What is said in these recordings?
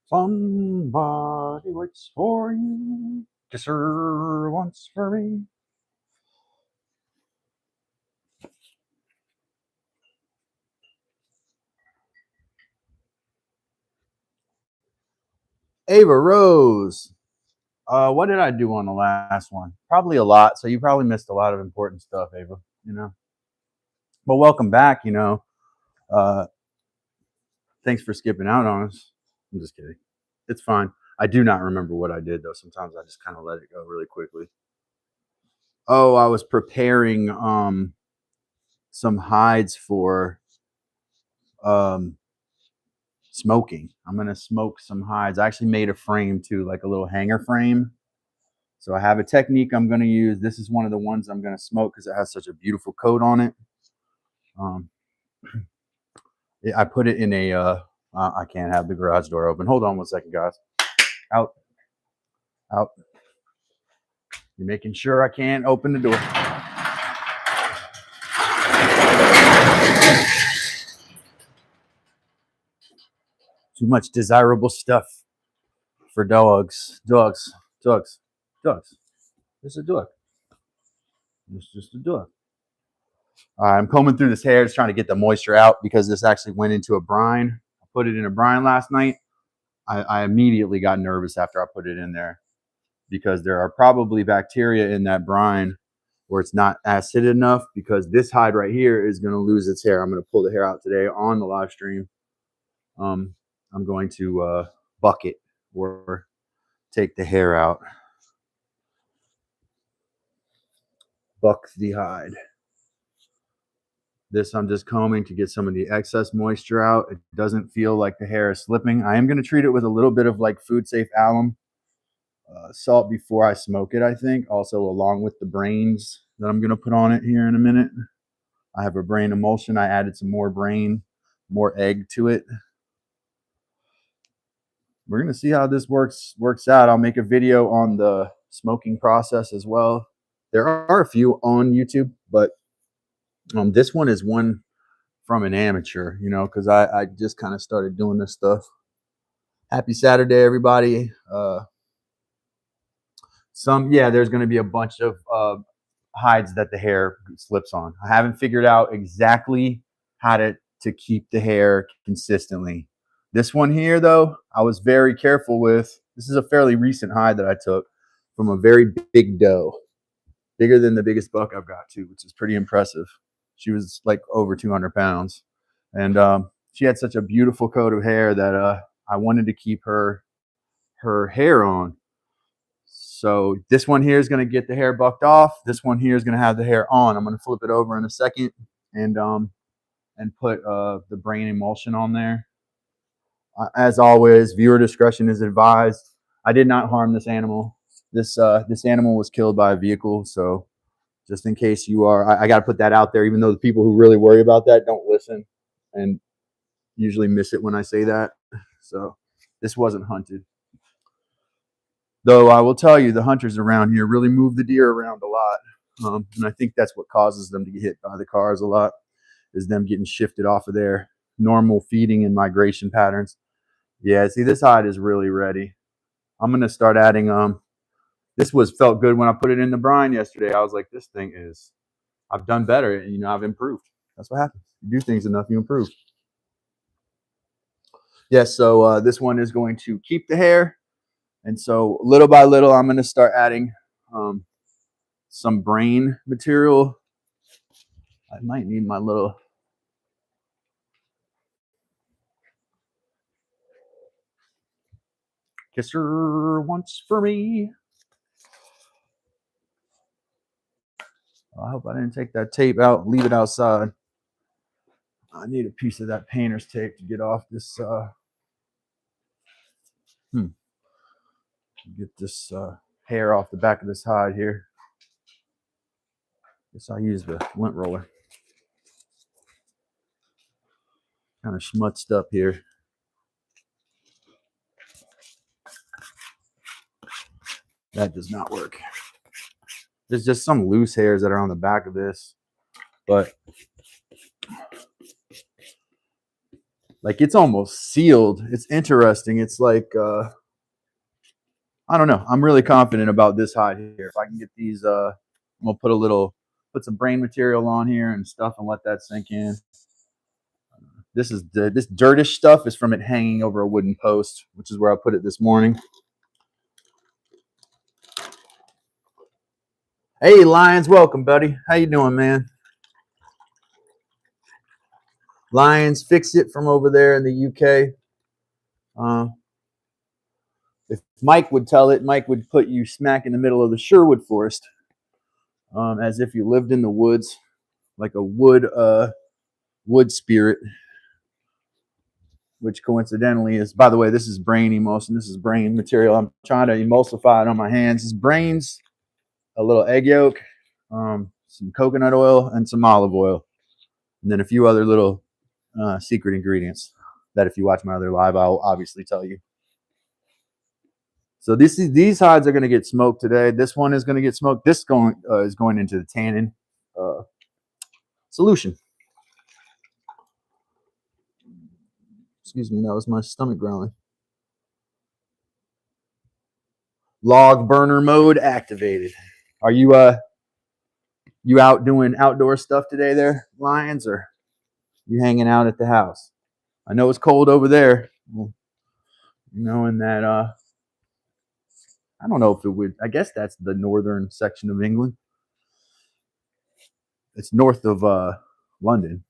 Somebody waits for you. Kisser once for me. Ava Rose. What did I do on the last one? Probably a lot. So you probably missed a lot of important stuff, Ava. You know. But welcome back. You know. Uh, thanks for skipping out on us. I'm just kidding. It's fine. I do not remember what I did though. Sometimes I just kind of let it go really quickly. Oh, I was preparing some hides for um smoking. I'm gonna smoke some hides. I actually made a frame too, like a little hanger frame. So I have a technique I'm gonna use. This is one of the ones I'm gonna smoke because it has such a beautiful coat on it. Um, I put it in a. I can't have the garage door open. Hold on one second, guys. Out, out. You're making sure I can't open the door. Too much desirable stuff for dogs. Dogs. Dogs. Dogs. This is a dog. It's just a dog. I'm combing through this hair, just trying to get the moisture out because this actually went into a brine. I put it in a brine last night. I immediately got nervous after I put it in there because there are probably bacteria in that brine where it's not acid enough, because this hide right here is going to lose its hair. I'm going to pull the hair out today on the live stream. I'm going to buck it or take the hair out. Buck the hide. This I'm just combing to get some of the excess moisture out. It doesn't feel like the hair is slipping. I am going to treat it with a little bit of like food safe alum salt before I smoke it, I think. Also along with the brains that I'm going to put on it here in a minute. I have a brain emulsion. I added some more brain, more egg to it. We're going to see how this works out. I'll make a video on the smoking process as well. There are a few on YouTube, but this one is one from an amateur, you know, because I just kind of started doing this stuff. Happy Saturday, everybody. There's going to be a bunch of hides that the hair slips on. I haven't figured out exactly how to keep the hair consistently. This one here, though, I was very careful with. This is a fairly recent hide that I took from a very big doe, bigger than the biggest buck I've got too, which is pretty impressive. She was like over 200 pounds. And she had such a beautiful coat of hair that I wanted to keep her hair on. So this one here is going to get the hair bucked off. This one here is going to have the hair on. I'm going to flip it over in a second and put the brain emulsion on there. As always, viewer discretion is advised. I did not harm this animal. This animal was killed by a vehicle, so just in case you are, I got to put that out there, even though the people who really worry about that don't listen and usually miss it when I say that. So this wasn't hunted. Though I will tell you, the hunters around here really move the deer around a lot. And I think that's what causes them to get hit by the cars a lot, is them getting shifted off of their normal feeding and migration patterns. Yeah, see, this hide is really ready. I'm going to start adding this felt good when I put it in the brine yesterday. I was like, this thing is, I've done better. You know, I've improved. That's what happens. You do things enough, you improve. Yes, so this one is going to keep the hair. And so little by little, I'm going to start adding some brain material. I might need my little kisser once for me. I hope I didn't take that tape out, leave it outside. I need a piece of that painter's tape to get off this. Get this hair off the back of this hide here. Guess I'll use the lint roller. Kind of schmutzed up here. That does not work. There's just some loose hairs that are on the back of this, but Like it's almost sealed. It's interesting. It's like I don't know. I'm really confident about this hide here. If I can get these, I'm gonna put some brain material on here and stuff and let that sink in. This dirtish stuff is from it hanging over a wooden post, which is where I put it this morning. Hey, Lions, welcome, buddy. How you doing, man? Lions Fix It from over there in the UK. If Mike would tell it, Mike would put you smack in the middle of the Sherwood Forest, as if you lived in the woods, like a wood spirit. Which coincidentally is, by the way, this is brain emulsion. This is brain material. I'm trying to emulsify it on my hands. It's brains, a little egg yolk, some coconut oil, and some olive oil, and then a few other little secret ingredients that if you watch my other live, I'll obviously tell you. So these hides are going to get smoked today. This one is going to get smoked. This is going into the tannin solution. Excuse me, that was my stomach growling. Log burner mode activated. Are you out doing outdoor stuff today there, Lions, or you hanging out at the house? I know it's cold over there. Well, knowing that I don't know if it would. I guess that's the northern section of England. It's north of London.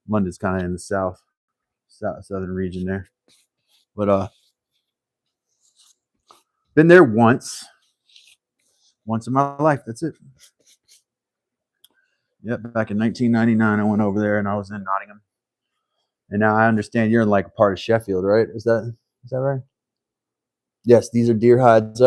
London's kind of in the southern region there. But been there once in my life. That's it. Yep, back in 1999, I went over there and I was in Nottingham. And now I understand you're in like a part of Sheffield, right? Is that right? Yes, these are deer hides.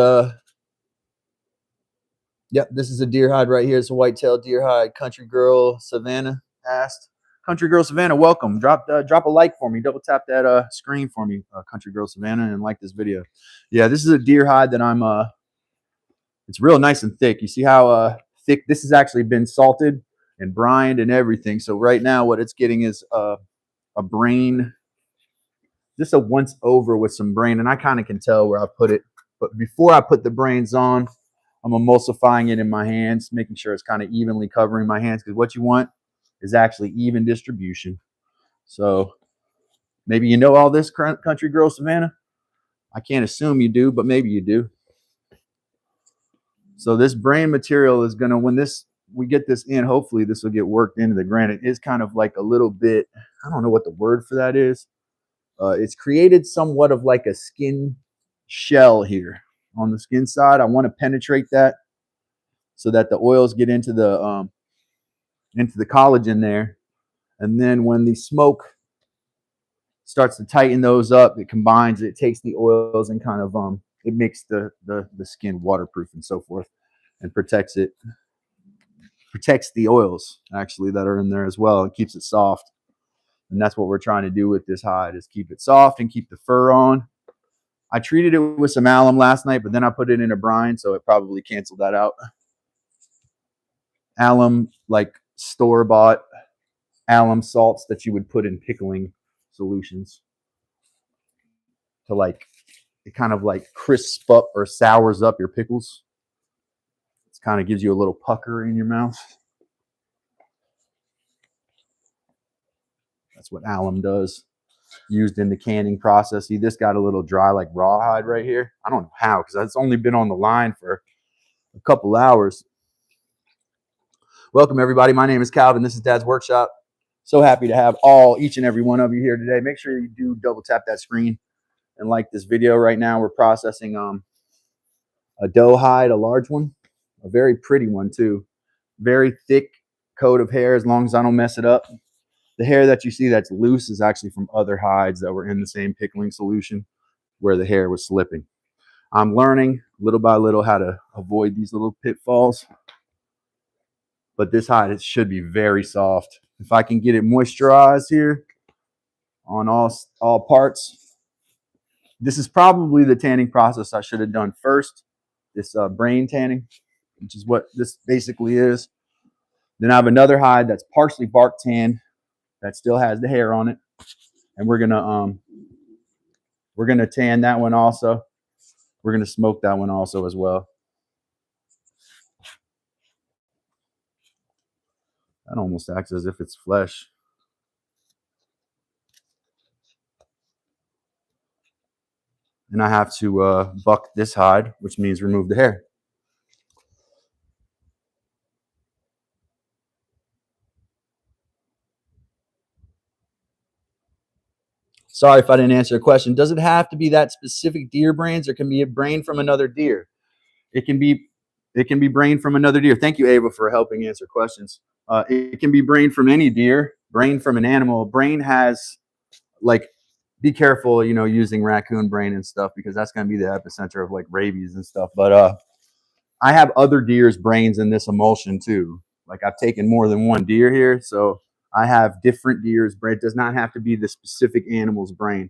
Yep, this is a deer hide right here. It's a white-tailed deer hide. Country Girl Savannah asked. Country Girl Savannah, welcome. Drop a like for me. Double tap that screen for me, Country Girl Savannah, and like this video. Yeah, this is a deer hide that I'm it's real nice and thick. You see how thick this has actually been salted and brined and everything. So right now what it's getting is a brain, just a once over with some brain, and I kind of can tell where I put it. But before I put the brains on, I'm emulsifying it in my hands, making sure it's kind of evenly covering my hands, because what you want is actually even distribution. So maybe you know all this, Country Girl Savannah. I can't assume you do, but maybe you do. So this brain material is going to, when we get this in, hopefully this will get worked into the granite. It is kind of like a little bit, I don't know what the word for that is. It's created somewhat of like a skin shell here on the skin side. I want to penetrate that so that the oils get into the collagen there. And then when the smoke starts to tighten those up, it combines, it takes the oils and kind of it makes the skin waterproof and so forth, and protects the oils actually that are in there as well. It keeps it soft. And that's what we're trying to do with this hide, is keep it soft and keep the fur on. I treated it with some alum last night, but then I put it in a brine, so it probably canceled that out. Alum, like store-bought alum salts that you would put in pickling solutions to like, it kind of like crisps up or sours up your pickles. It kind of gives you a little pucker in your mouth. That's what alum does, used in the canning process. See, this got a little dry like rawhide right here. I don't know how, because it's only been on the line for a couple hours. Welcome, everybody. My name is Calvin. This is Dad's Workshop. So happy to have each and every one of you here today. Make sure you do double tap that screen and like this video. Right now, we're processing a doe hide, a large one, a very pretty one too. Very thick coat of hair, as long as I don't mess it up. The hair that you see that's loose is actually from other hides that were in the same pickling solution where the hair was slipping. I'm learning little by little how to avoid these little pitfalls. But this hide, it should be very soft. If I can get it moisturized here on all parts. This is probably the tanning process I should have done first. This brain tanning, which is what this basically is. Then I have another hide that's partially bark tan that still has the hair on it, and we're gonna tan that one also. We're gonna smoke that one also as well. That almost acts as if it's flesh. And I have to buck this hide, which means remove the hair. Sorry if I didn't answer your question. Does it have to be that specific deer brains, or can be a brain from another deer? It can be brain from another deer. Thank you, Ava, for helping answer questions. It can be brain from any deer, brain from an animal. Brain has, like, be careful, you know, using raccoon brain and stuff, because that's going to be the epicenter of like rabies and stuff. But I have other deer's brains in this emulsion too. Like, I've taken more than one deer here, so I have different deer's brain. It does not have to be the specific animal's brain.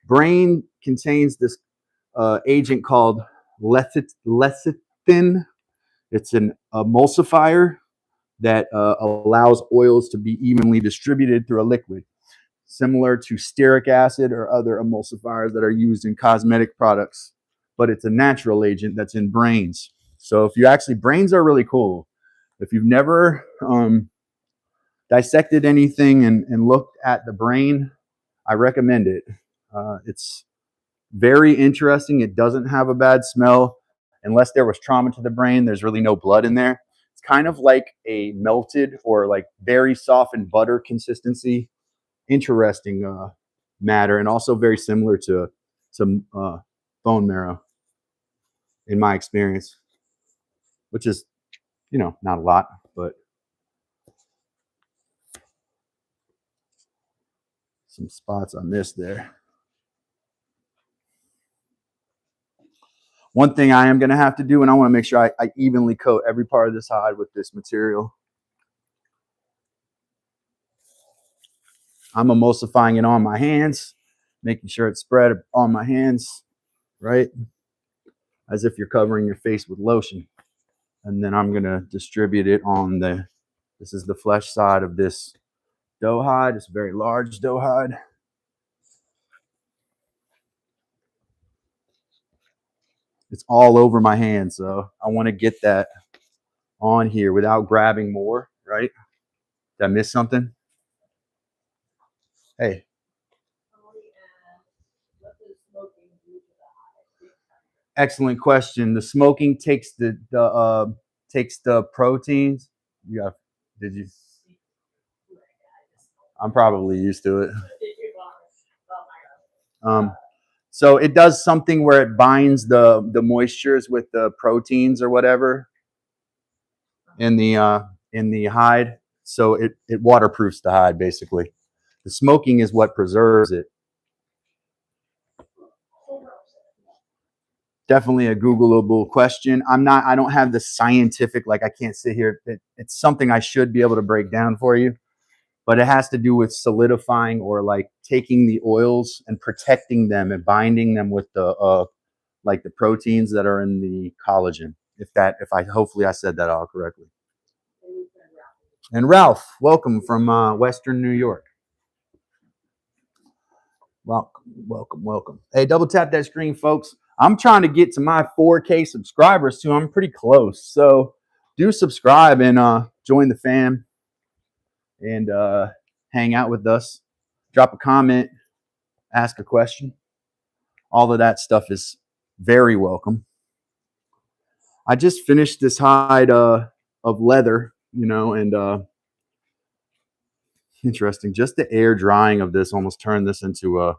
Brain contains this agent called lecithin. It's an emulsifier that allows oils to be evenly distributed through a liquid, similar to stearic acid or other emulsifiers that are used in cosmetic products. But it's a natural agent that's in brains. So if you actually, brains are really cool. If you've never dissected anything and looked at the brain, I recommend it. It's very interesting. It doesn't have a bad smell. Unless there was trauma to the brain, there's really no blood in there. It's kind of like a melted or like very softened butter consistency. Interesting matter, and also very similar to some bone marrow in my experience, which is, you know, not a lot, but some spots I missed there. One thing I am going to have to do, and I want to make sure I evenly coat every part of this hide with this material. I'm emulsifying it on my hands, making sure it's spread on my hands, right? As if you're covering your face with lotion. And then I'm going to distribute it on this is the flesh side of this doe hide. It's a very large doe hide. It's all over my hand, so I want to get that on here without grabbing more, right? Did I miss something? Hey. Excellent question. The smoking takes the proteins. Did you? I'm probably used to it. So it does something where it binds the moistures with the proteins or whatever in the hide. So it waterproofs the hide, basically. The smoking is what preserves it. Definitely a Googleable question. I don't have the scientific, like, I can't sit here. It's something I should be able to break down for you, but it has to do with solidifying, or like taking the oils and protecting them and binding them with the like the proteins that are in the collagen. Hopefully I said that all correctly. And Ralph, welcome from Western New York. Welcome. Hey, double tap that screen, folks. I'm trying to get to my 4K subscribers too. I'm pretty close. So do subscribe and join the fam and hang out with us. Drop a comment, ask a question. All of that stuff is very welcome. I just finished this hide of leather, you know, and interesting. Just the air drying of this almost turned this into a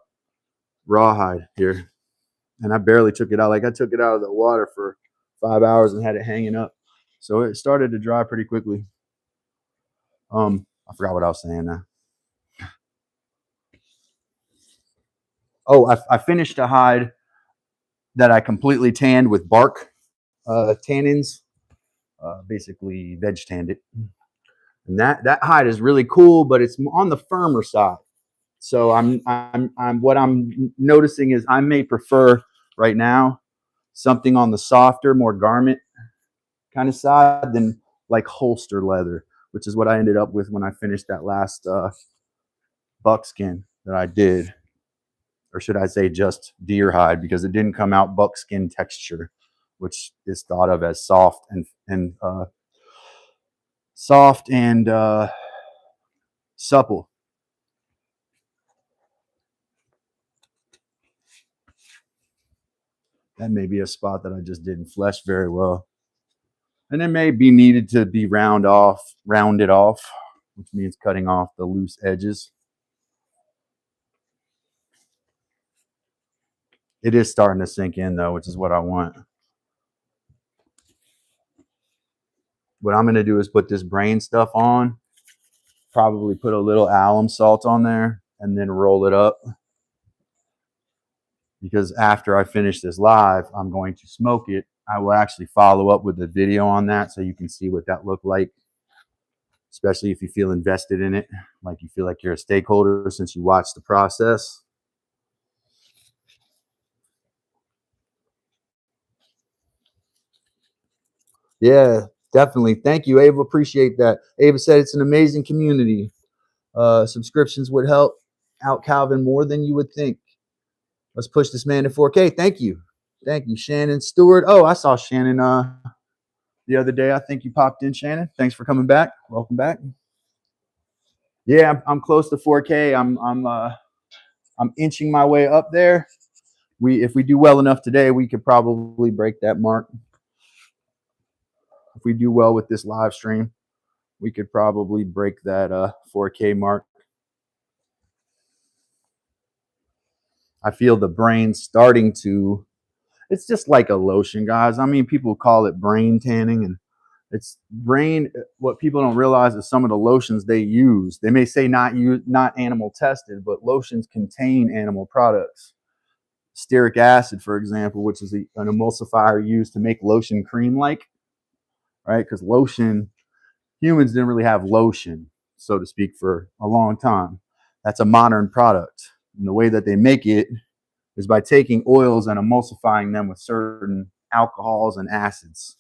rawhide here. And I barely took it out. Like, I took it out of the water for 5 hours and had it hanging up. So it started to dry pretty quickly. I forgot what I was saying now. Oh, I finished a hide that I completely tanned with bark tannins. Basically veg tanned it. And that hide is really cool, but it's on the firmer side. So what I'm noticing is I may prefer right now something on the softer, more garment kind of side than like holster leather, which is what I ended up with when I finished that last buckskin that I did, or should I say just deer hide, because it didn't come out buckskin texture, which is thought of as soft and supple. That may be a spot that I just didn't flesh very well. And it may be needed to be rounded off, which means cutting off the loose edges. It is starting to sink in though, which is what I want. What I'm going to do is put this brain stuff on, probably put a little alum salt on there, and then roll it up. Because after I finish this live, I'm going to smoke it. I will actually follow up with a video on that so you can see what that looked like, especially if you feel invested in it, like you feel like you're a stakeholder since you watched the process. Yeah, definitely. Thank you, Ava. Appreciate that. Ava said it's an amazing community. Subscriptions would help out Calvin more than you would think. Let's push this man to 4K. Thank you. Thank you, Shannon Stewart. Oh, I saw Shannon the other day. I think you popped in, Shannon. Thanks for coming back. Welcome back. Yeah, I'm close to 4K. I'm inching my way up there. If we do well enough today, we could probably break that mark. If we do well with this live stream, we could probably break that 4K mark. I feel the brain starting to, it's just like a lotion, guys. I mean, people call it brain tanning, and it's brain. What people don't realize is some of the lotions they use, they may say not animal tested, but lotions contain animal products. Stearic acid, for example, which is an emulsifier used to make lotion cream-like, right? Because lotion, humans didn't really have lotion, so to speak, for a long time. That's a modern product. And the way that they make it is by taking oils and emulsifying them with certain alcohols and acids,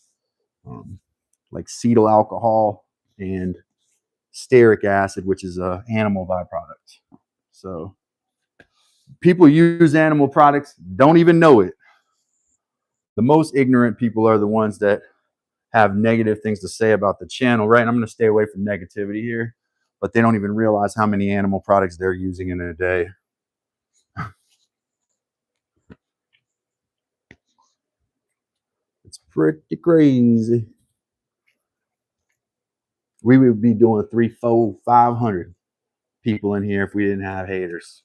like cetyl alcohol and stearic acid, which is an animal byproduct. So people use animal products, don't even know it. The most ignorant people are the ones that have negative things to say about the channel, right? And I'm going to stay away from negativity here, but they don't even realize how many animal products they're using in a day. It's pretty crazy. We would be doing 3, 4, 500 people in here if we didn't have haters.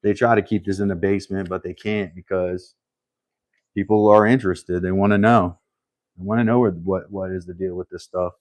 They try to keep this in the basement, but they can't because people are interested. They want to know. They want to know what is the deal with this stuff.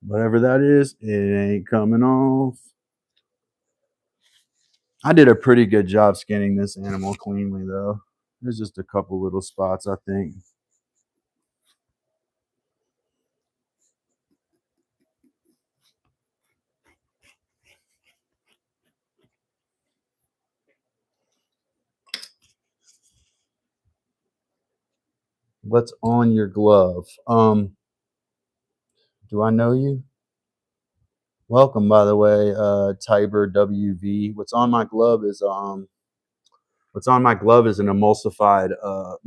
Whatever that is, it ain't coming off. I did a pretty good job skinning this animal cleanly, though. There's just a couple little spots, I think. What's on your glove? Do I know you? Welcome, by the way, Tiber WV. What's on my glove is an emulsified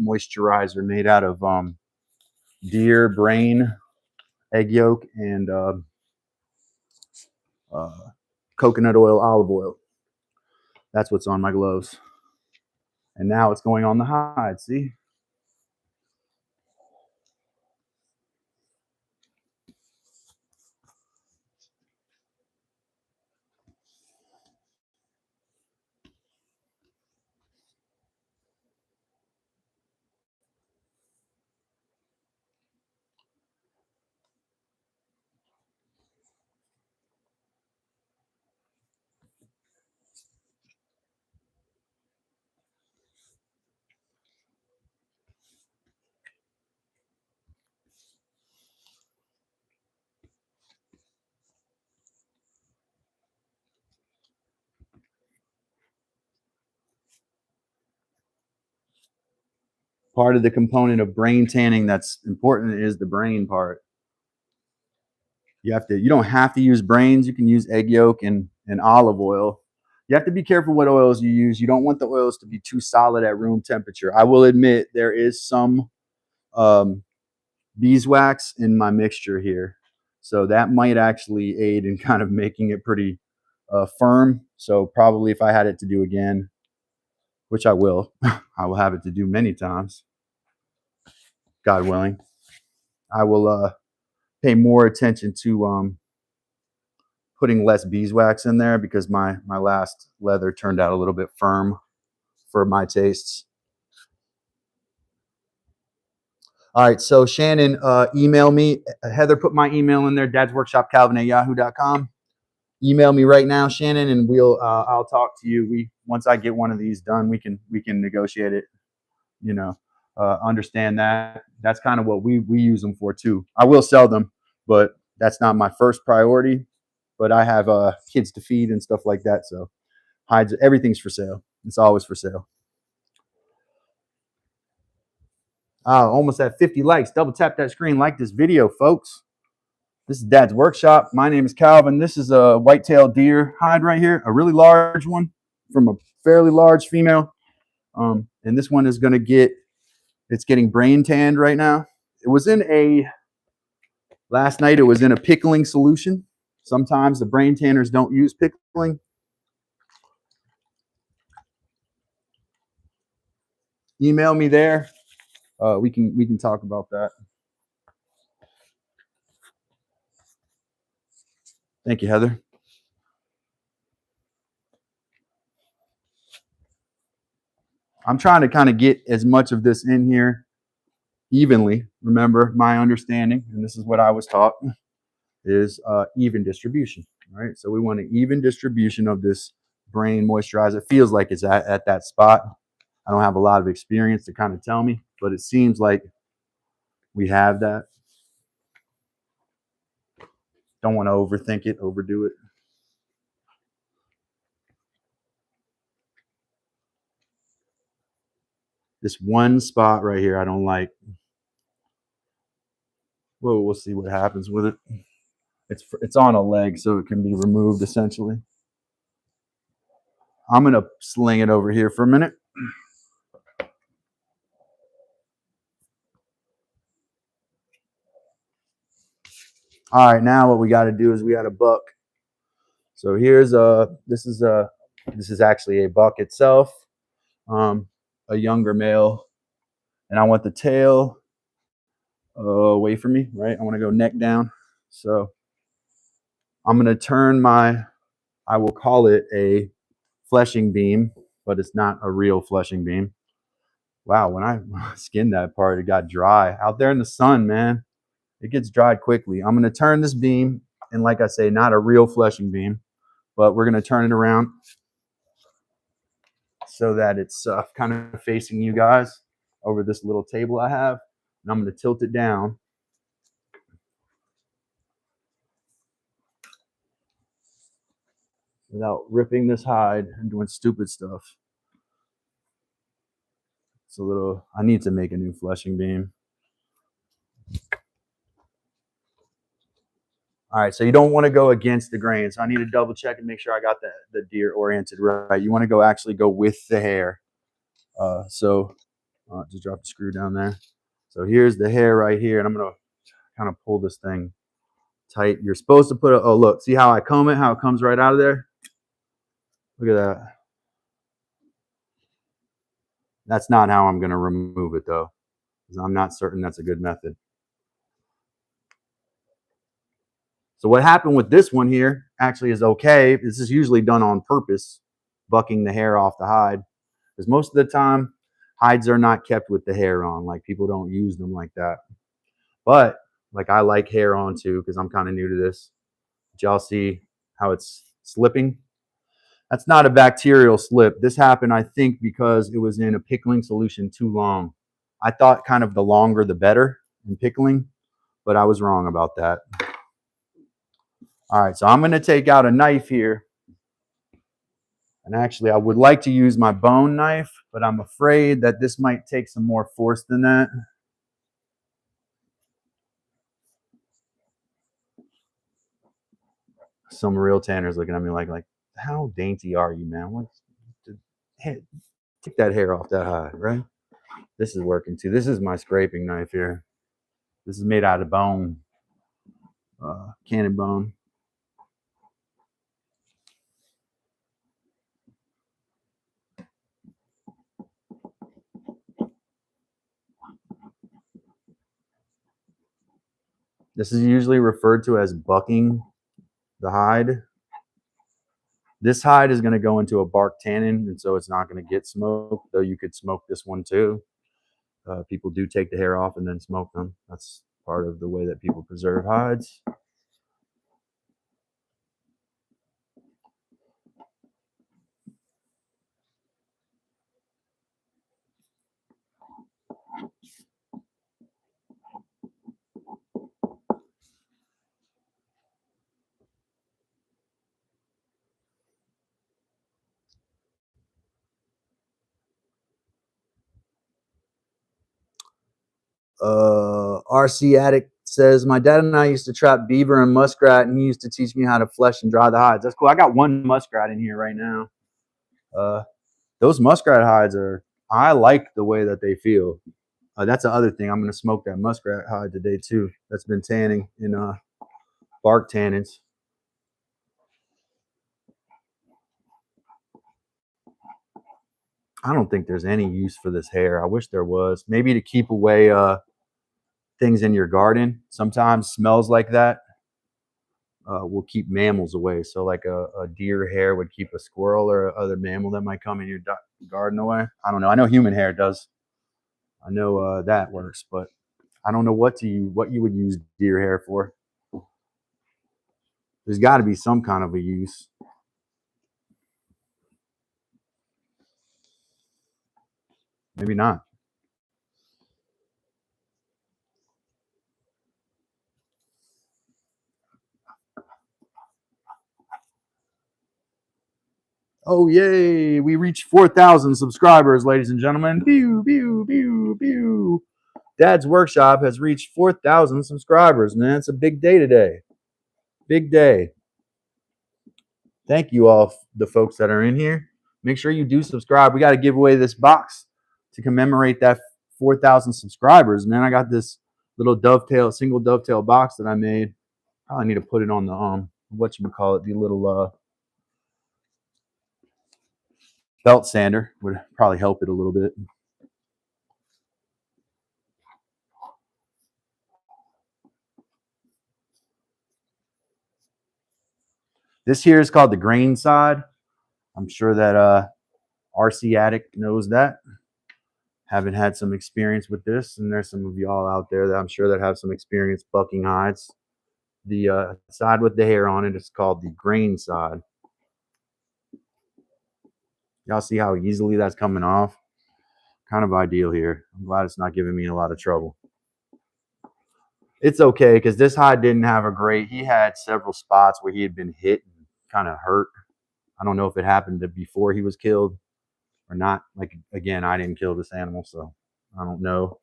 moisturizer made out of deer brain, egg yolk, and coconut oil, olive oil. That's what's on my gloves. And now it's going on the hide, see? Part of the component of brain tanning that's important is the brain part. You don't have to use brains. You can use egg yolk and olive oil. You have to be careful what oils you use. You don't want the oils to be too solid at room temperature. I will admit there is some beeswax in my mixture here. So that might actually aid in kind of making it pretty firm. So probably if I had it to do again, which I will, I will have it to do many times, God willing, I will pay more attention to putting less beeswax in there because my last leather turned out a little bit firm for my tastes. All right, so Shannon, email me. Heather put my email in there, dadsworkshopcalvin@yahoo.com. Email me right now, Shannon, and I'll talk to you. Once I get one of these done, we can negotiate it. You know, understand that. That's kind of what we use them for too. I will sell them, but that's not my first priority. But I have kids to feed and stuff like that, so hides, everything's for sale. It's always for sale. Almost at 50 likes. Double tap that screen, like this video, folks. This is Dad's Workshop. My name is Calvin. This is a white-tailed deer hide right here, a really large one from a fairly large female. And this one is going to it's getting brain tanned right now. It was last night it was in a pickling solution. Sometimes the brain tanners don't use pickling. Email me there. We can talk about that. Thank you, Heather. I'm trying to kind of get as much of this in here evenly. Remember my understanding, and this is what I was taught, is even distribution, right? So we want an even distribution of this brain moisturizer. It feels like it's at that spot. I don't have a lot of experience to kind of tell me, but it seems like we have that. Don't want to overthink it, overdo it. This one spot right here I don't like. Well, we'll see what happens with it. It's on a leg, so it can be removed essentially. I'm gonna sling it over here for a minute. All right, now what we got to do is we got to buck. So here's this is actually a buck itself, a younger male, and I want the tail away from me, right? I want to go neck down. So I'm gonna turn I will call it a fleshing beam, but it's not a real fleshing beam. Wow, when I skinned that part, it got dry out there in the sun, man. It gets dried quickly. I'm going to turn this beam, and like I say, not a real fleshing beam, but we're going to turn it around so that it's kind of facing you guys over this little table I have. And I'm going to tilt it down. Without ripping this hide and doing stupid stuff. It's I need to make a new fleshing beam. All right, so you don't want to go against the grain. So I need to double check and make sure I got the deer oriented right. You want to actually go with the hair. Just drop the screw down there. So here's the hair right here, and I'm going to kind of pull this thing tight. You're supposed to put oh, look, see how I comb it, how it comes right out of there? Look at that. That's not how I'm going to remove it, though, because I'm not certain that's a good method. So what happened with this one here actually is okay. This is usually done on purpose, bucking the hair off the hide, because most of the time, hides are not kept with the hair on. Like, people don't use them like that. But like, I like hair on too, because I'm kind of new to this. Did y'all see how it's slipping? That's not a bacterial slip. This happened, I think, because it was in a pickling solution too long. I thought kind of the longer the better in pickling, but I was wrong about that. All right, so I'm going to take out a knife here, And actually, I would like to use my bone knife, but I'm afraid that this might take some more force than that. Some real tanners looking at me like, how dainty are you, man? What's hey, take that hair off that hide, right? This is working too. This is my scraping knife here. This is made out of bone, cannon bone. This is usually referred to as bucking the hide. This hide is going to go into a bark tannin, and so it's not going to get smoked, though you could smoke this one too. People do take the hair off and then smoke them. That's part of the way that people preserve hides. RC Addict says, my dad and I used to trap beaver and muskrat, and he used to teach me how to flesh and dry the hides. That's cool. I got one muskrat in here right now. Those muskrat hides I like the way that they feel. That's the other thing. I'm going to smoke that muskrat hide today too. That's been tanning in bark tannins. I don't think there's any use for this hair. I wish there was. Maybe to keep away things in your garden. Sometimes smells like that will keep mammals away. So like a deer hair would keep a squirrel or other mammal that might come in your garden away. I don't know. I know human hair does. I know that works, but I don't know what you would use deer hair for. There's got to be some kind of a use. Maybe not. Oh, yay. We reached 4,000 subscribers, ladies and gentlemen. Pew, pew, pew, pew. Dad's Workshop has reached 4,000 subscribers, man. It's a big day today. Big day. Thank you all, the folks that are in here. Make sure you do subscribe. We got to give away this box to commemorate that 4,000 subscribers, man. I got this little single dovetail box that I made. Probably need to put it on the whatchamacallit, the little belt sander would probably help it a little bit. This here is called the grain side. I'm sure that RC Addict knows that. Haven't had some experience with this, and there's some of y'all out there that I'm sure that have some experience bucking hides. The side with the hair on it is called the grain side. Y'all see how easily that's coming off? Kind of ideal here. I'm glad it's not giving me a lot of trouble. It's okay because this hide didn't have a great. He had several spots where he had been hit and kind of hurt. I don't know if it happened before he was killed or not. Like, again, I didn't kill this animal, so I don't know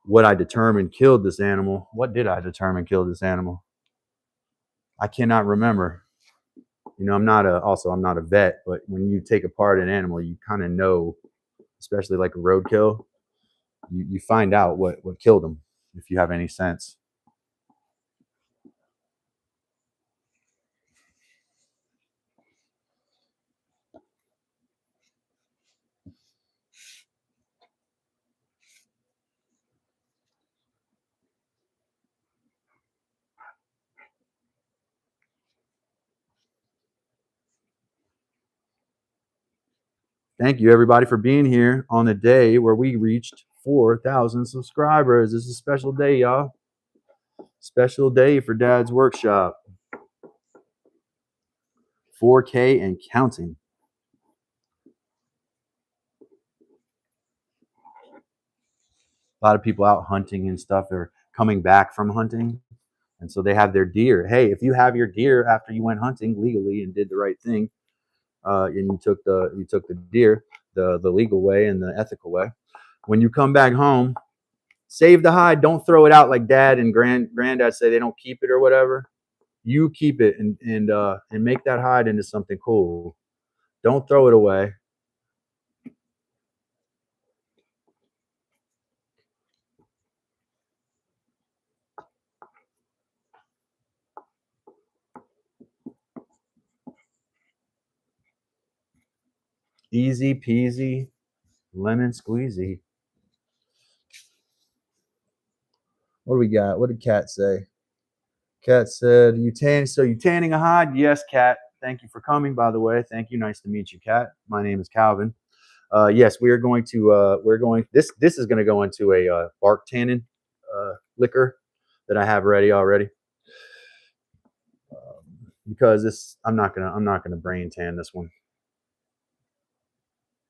what I determined killed this animal. What did I determine killed this animal? I cannot remember. You know, I'm not a vet, but when you take apart an animal, you kind of know, especially like a roadkill, you find out what killed him, if you have any sense. Thank you, everybody, for being here on the day where we reached 4,000 subscribers. This is a special day, y'all. Special day for Dad's Workshop. 4K and counting. A lot of people out hunting and stuff are coming back from hunting. And so they have their deer. Hey, if you have your deer after you went hunting legally and did the right thing, and you took the deer the legal way and the ethical way. When you come back home, save the hide. Don't throw it out like dad and granddad say they don't keep it or whatever. You keep it and make that hide into something cool. Don't throw it away. Easy peasy, lemon squeezy. What do we got? What did Kat say? Kat said, so you tanning a hide? Yes, Kat. Thank you for coming, by the way. Thank you. Nice to meet you, Kat. My name is Calvin. Yes, we are going to, this is going to go into a bark tannin liquor that I have ready already. Because I'm not gonna brain tan this one.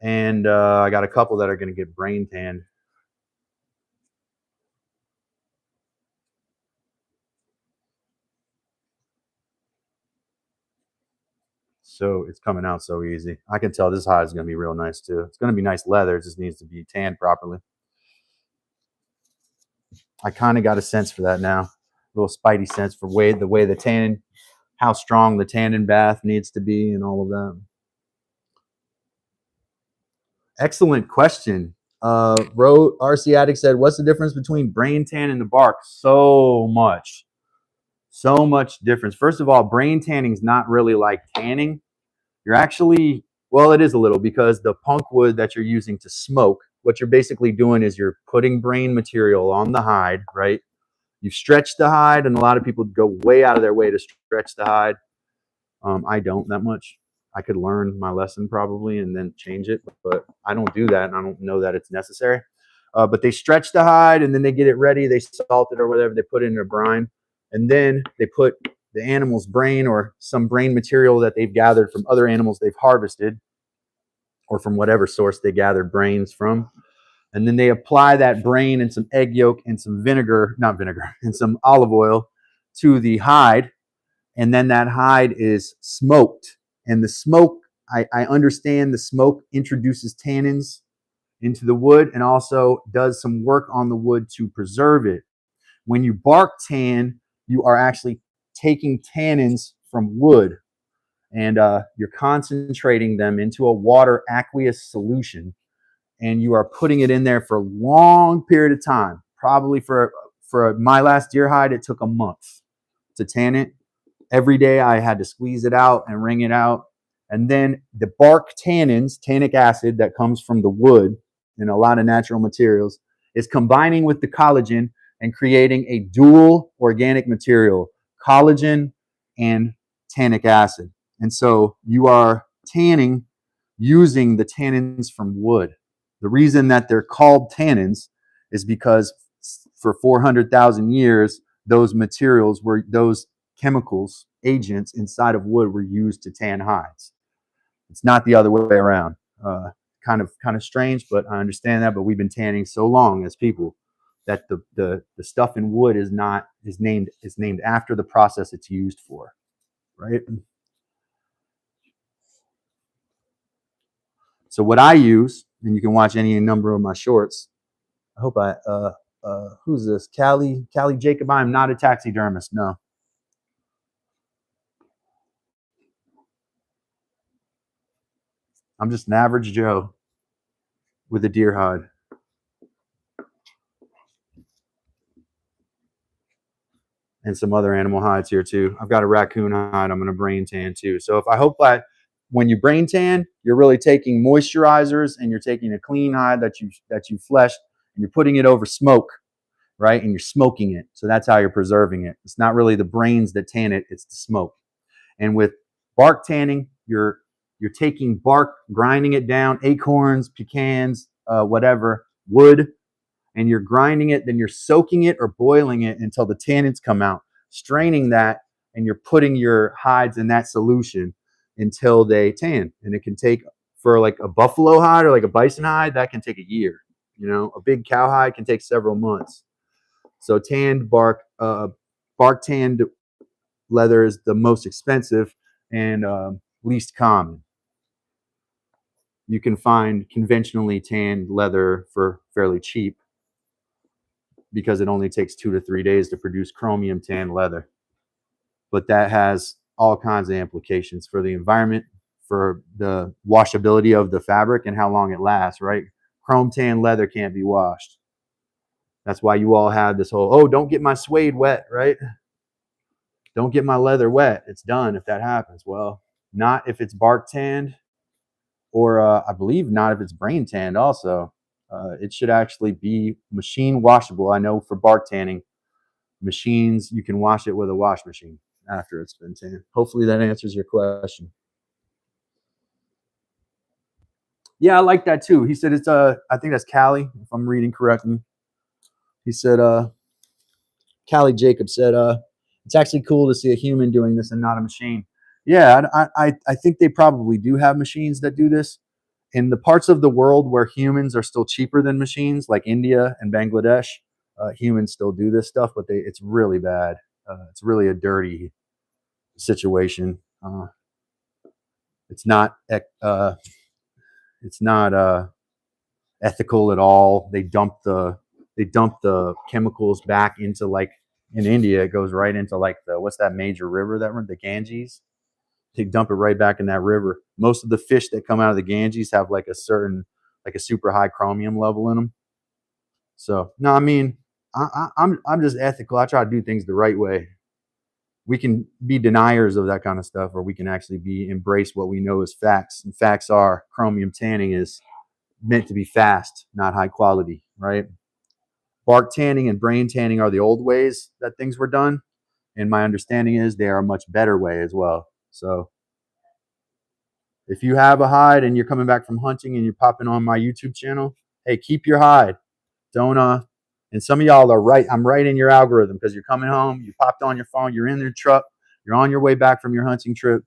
And I got a couple that are gonna get brain tanned. So it's coming out so easy. I can tell this hide is gonna be real nice too. It's gonna be nice leather. It just needs to be tanned properly. I kind of got a sense for that now. A little spidey sense for the way the tannin, how strong the tannin bath needs to be and all of that. Excellent question. RC Addict said, what's the difference between brain tan and the bark? So much difference. First of all, brain tanning is not really like tanning. You're actually, well, it is a little, because the punk wood that you're using to smoke, what you're basically doing is you're putting brain material on the hide, right? You stretch the hide, and a lot of people go way out of their way to stretch the hide. I don't that much. I could learn my lesson probably and then change it, but I don't do that, and I don't know that it's necessary. But they stretch the hide, and then they get it ready. They salt it or whatever. They put it in a brine, and then they put the animal's brain or some brain material that they've gathered from other animals they've harvested, or from whatever source they gathered brains from. And then they apply that brain and some egg yolk and some and some olive oil to the hide. And then that hide is smoked. And the smoke, I understand the smoke introduces tannins into the wood and also does some work on the wood to preserve it. When you bark tan, you are actually taking tannins from wood, and you're concentrating them into a water aqueous solution, and you are putting it in there for a long period of time. Probably for my last deer hide, it took a month to tan it. Every day I had to squeeze it out and wring it out. And then the bark tannins, tannic acid that comes from the wood and a lot of natural materials, is combining with the collagen and creating a dual organic material, collagen and tannic acid. And so you are tanning using the tannins from wood. The reason that they're called tannins is because for 400,000 years, those materials were, those chemicals, agents inside of wood were used to tan hides. It's not the other way around. Kind of strange, but I understand that. But we've been tanning so long as people that the stuff in wood is named after the process it's used for, right? So what I use, and you can watch any number of my shorts. I hope who's this? Callie Jacob. I'm not a taxidermist. No. I'm just an average Joe with a deer hide. And some other animal hides here too. I've got a raccoon hide I'm going to brain tan too. So when you brain tan, you're really taking moisturizers and you're taking a clean hide that you fleshed and you're putting it over smoke, right? And you're smoking it. So that's how you're preserving it. It's not really the brains that tan it, it's the smoke. And with bark tanning, you're taking bark, grinding it down, acorns, pecans, whatever, wood, and you're grinding it, then you're soaking it or boiling it until the tannins come out, straining that, and you're putting your hides in that solution until they tan. And it can take, for like a buffalo hide or like a bison hide, that can take a year. You know, a big cow hide can take several months. So tanned bark, bark tanned leather is the most expensive and least common. you can find conventionally tanned leather for fairly cheap because it only takes 2 to 3 days to produce chromium tanned leather. But that has all kinds of implications for the environment, for the washability of the fabric and how long it lasts, right? Chrome tan leather can't be washed. That's why you all have this whole, oh, don't get my suede wet, right? Don't get my leather wet. It's done if that happens. Well, not if it's bark tanned, or I believe not if it's brain tanned also. It should actually be machine washable. I know for bark tanning, machines, you can wash it with a wash machine after it's been tanned. Hopefully that answers your question. Yeah, I like that too. He said it's I think that's Callie, if I'm reading correctly. He said Callie Jacob said it's actually cool to see a human doing this and not a machine. Yeah, I think they probably do have machines that do this. In the parts of the world where humans are still cheaper than machines, like India and Bangladesh, humans still do this stuff, but it's really bad. It's really a dirty situation. It's not ethical at all. They dump the chemicals back into, like in India, it goes right into like what's that major river that the Ganges? They dump it right back in that river. Most of the fish that come out of the Ganges have like a super high chromium level in them. So no, I mean, I'm just ethical. I try to do things the right way. We can be deniers of that kind of stuff, or we can actually embrace what we know as facts. And facts are chromium tanning is meant to be fast, not high quality, right? Bark tanning and brain tanning are the old ways that things were done. And my understanding is they are a much better way as well. So if you have a hide and you're coming back from hunting and you're popping on my YouTube channel, hey, keep your hide. Don't and some of y'all are right. I'm right in your algorithm because you're coming home, you popped on your phone, you're in your truck, you're on your way back from your hunting trip.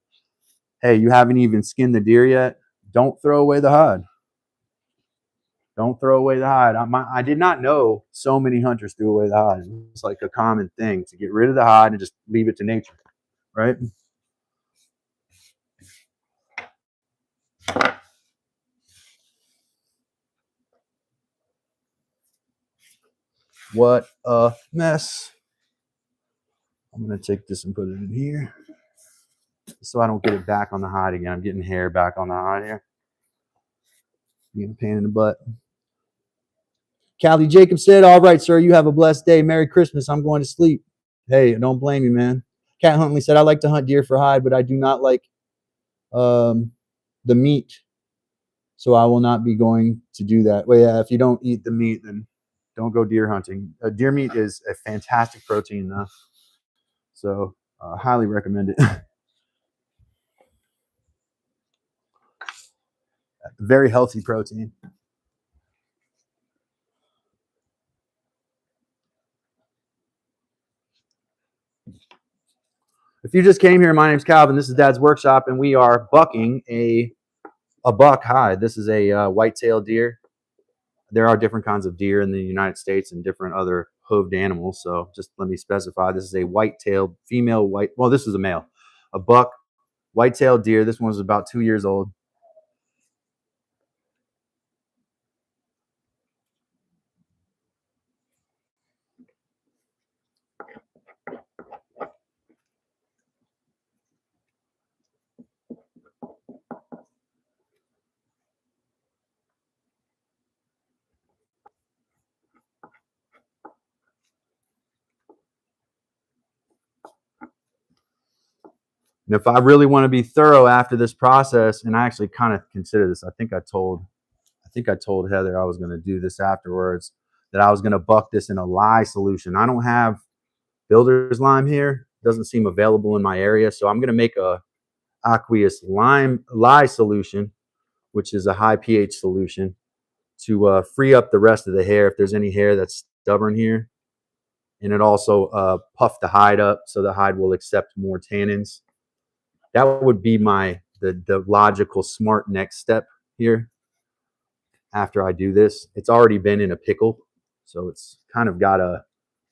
Hey, you haven't even skinned the deer yet. Don't throw away the hide. Don't throw away the hide. I did not know so many hunters threw away the hide. It's like a common thing to get rid of the hide and just leave it to nature, right? What a mess. I'm going to take this and put it in here so I don't get it back on the hide again. I'm getting hair back on the hide here. Being a pain in the butt. Callie Jacob said, all right, sir, you have a blessed day. Merry Christmas. I'm going to sleep. Hey, don't blame me, man. Cat Huntley said, I like to hunt deer for hide, but I do not like the meat. So I will not be going to do that. Well, yeah, if you don't eat the meat, then don't go deer hunting. Deer meat is a fantastic protein, though. So highly recommend it. Very healthy protein. If you just came here, my name's Calvin. This is Dad's Workshop, and we are bucking a buck hide. This is a white-tailed deer. There are different kinds of deer in the United States and different other hooved animals. So just let me specify. This is a white-tailed female white. Well, this is a male, a buck white-tailed deer. This one was about 2 years old. And if I really want to be thorough after this process, and I actually kind of consider this, I think I told Heather I was going to do this afterwards, that I was going to buck this in a lye solution. I don't have builder's lime here. It doesn't seem available in my area. So I'm going to make a aqueous lye solution, which is a high pH solution, to free up the rest of the hair if there's any hair that's stubborn here. And it also puff the hide up so the hide will accept more tannins. That would be the logical smart next step here. After I do this, it's already been in a pickle, so it's kind of got a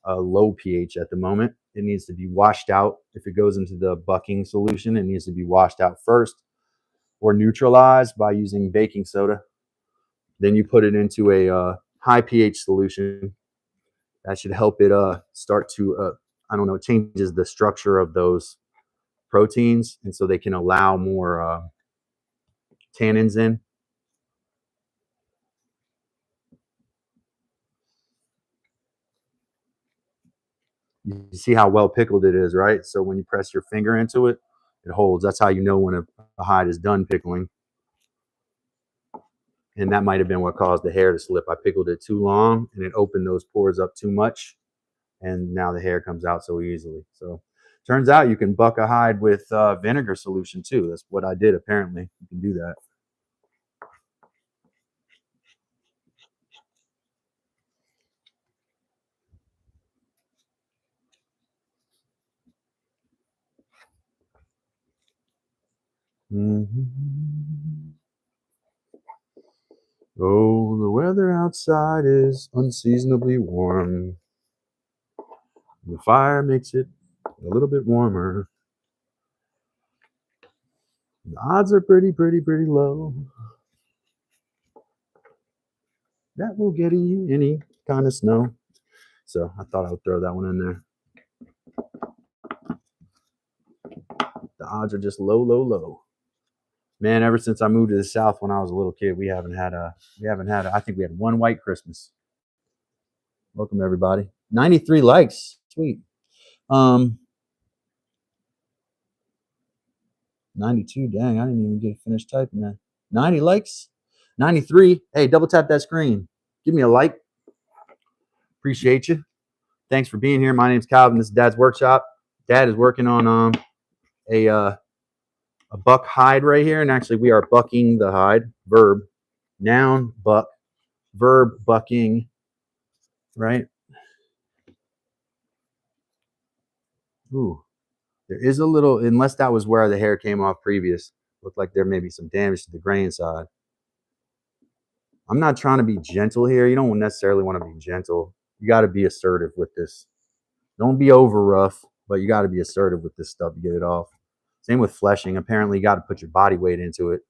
low pH at the moment. It needs to be washed out. If it goes into the bucking solution, it needs to be washed out first. or neutralized by using baking soda. Then you put it into a high pH solution. That should help it start to, I don't know, it changes the structure of those proteins, and so they can allow more tannins in. You see how well pickled it is, right? So when you press your finger into it, it holds. That's how you know when a hide is done pickling. And that might have been what caused the hair to slip. I pickled it too long and it opened those pores up too much, and now the hair comes out so easily. So turns out you can buck a hide with vinegar solution too. That's what I did. Apparently you can do that. Mm-hmm. Oh, the weather outside is unseasonably warm. The fire makes it a little bit warmer. The odds are pretty low that we'll get any kind of snow. So I thought I would throw that one in there. The odds are just low. Man, ever since I moved to the South when I was a little kid, we haven't had I think we had one white Christmas. Welcome everybody. 93 likes. Sweet. 92. Dang, I didn't even get finished typing that. 90 likes. 93. Hey, double tap that screen. Give me a like. Appreciate you. Thanks for being here. My name's Calvin. This is Dad's Workshop. Dad is working on a buck hide right here, and actually we are bucking the hide. Verb, noun, buck, verb, bucking, right? Ooh, there is a little, unless that was where the hair came off previous. Looked like there may be some damage to the grain side. I'm not trying to be gentle here. You don't necessarily want to be gentle. You got to be assertive with this. Don't be over rough, but you got to be assertive with this stuff to get it off. Same with fleshing. Apparently, you got to put your body weight into it.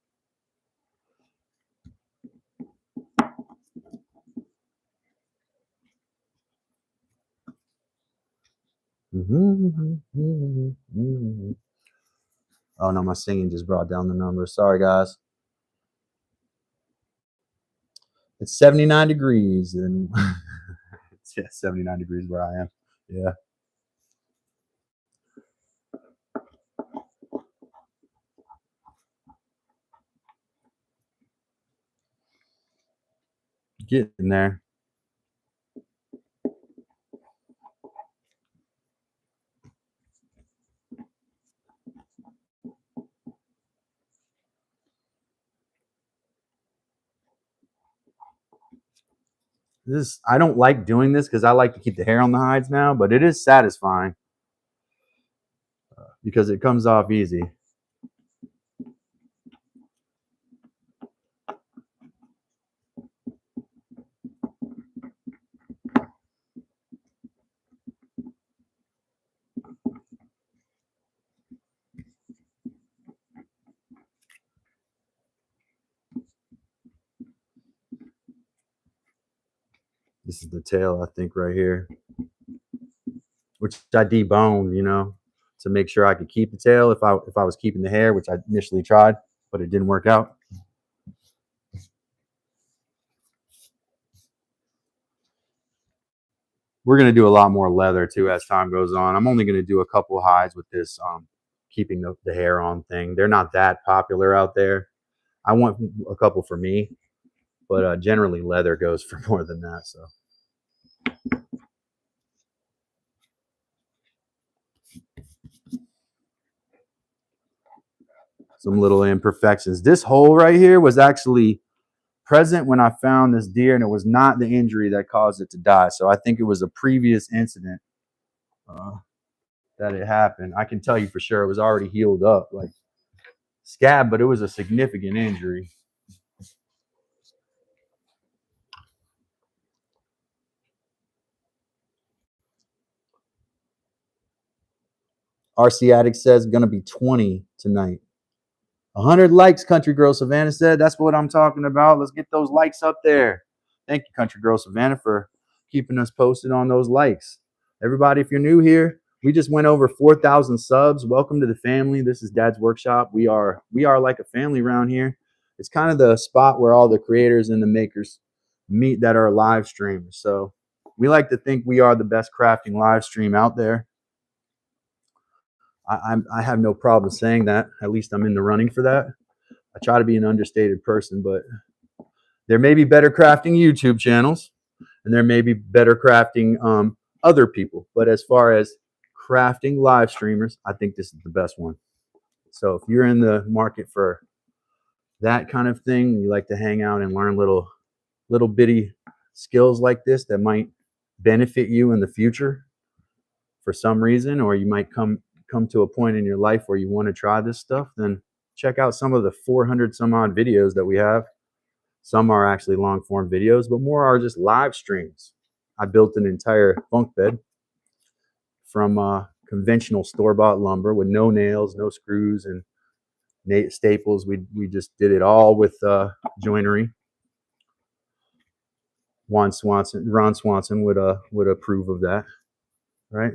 Oh no, my singing just brought down the numbers. Sorry, guys. It's 79 degrees, and it's 79 degrees where I am. Yeah. Getting there. I don't like doing this because I like to keep the hair on the hides now, but it is satisfying because it comes off easy. This is the tail, I think, right here, which I deboned, to make sure I could keep the tail if I was keeping the hair, which I initially tried, but it didn't work out. We're going to do a lot more leather too as time goes on. I'm only going to do a couple hides with this keeping the hair on thing. They're not that popular out there. I want a couple for me, but generally leather goes for more than that. So some little imperfections. This hole right here was actually present when I found this deer, and it was not the injury that caused it to die. So I think it was a previous incident that it happened. I can tell you for sure it was already healed up, like scab, but it was a significant injury. RC Addict says going to be 20 tonight. 100 likes, Country Girl Savannah said. That's what I'm talking about. Let's get those likes up there. Thank you, Country Girl Savannah, for keeping us posted on those likes. Everybody, if you're new here, we just went over 4,000 subs. Welcome to the family. This is Dad's Workshop. We are like a family around here. It's kind of the spot where all the creators and the makers meet that are live streamers. So we like to think we are the best crafting live stream out there. I have no problem saying that. At least I'm in the running for that. I try to be an understated person, but there may be better crafting YouTube channels, and there may be better crafting other people. But as far as crafting live streamers, I think this is the best one. So if you're in the market for that kind of thing, you like to hang out and learn little bitty skills like this that might benefit you in the future for some reason, or you might come to a point in your life where you want to try this stuff, then check out some of the 400 some odd videos that we have. Some are actually long form videos, but more are just live streams. I built an entire bunk bed from conventional store-bought lumber with no nails, no screws, and staples. We just did it all with joinery. Ron Swanson would approve of that, right?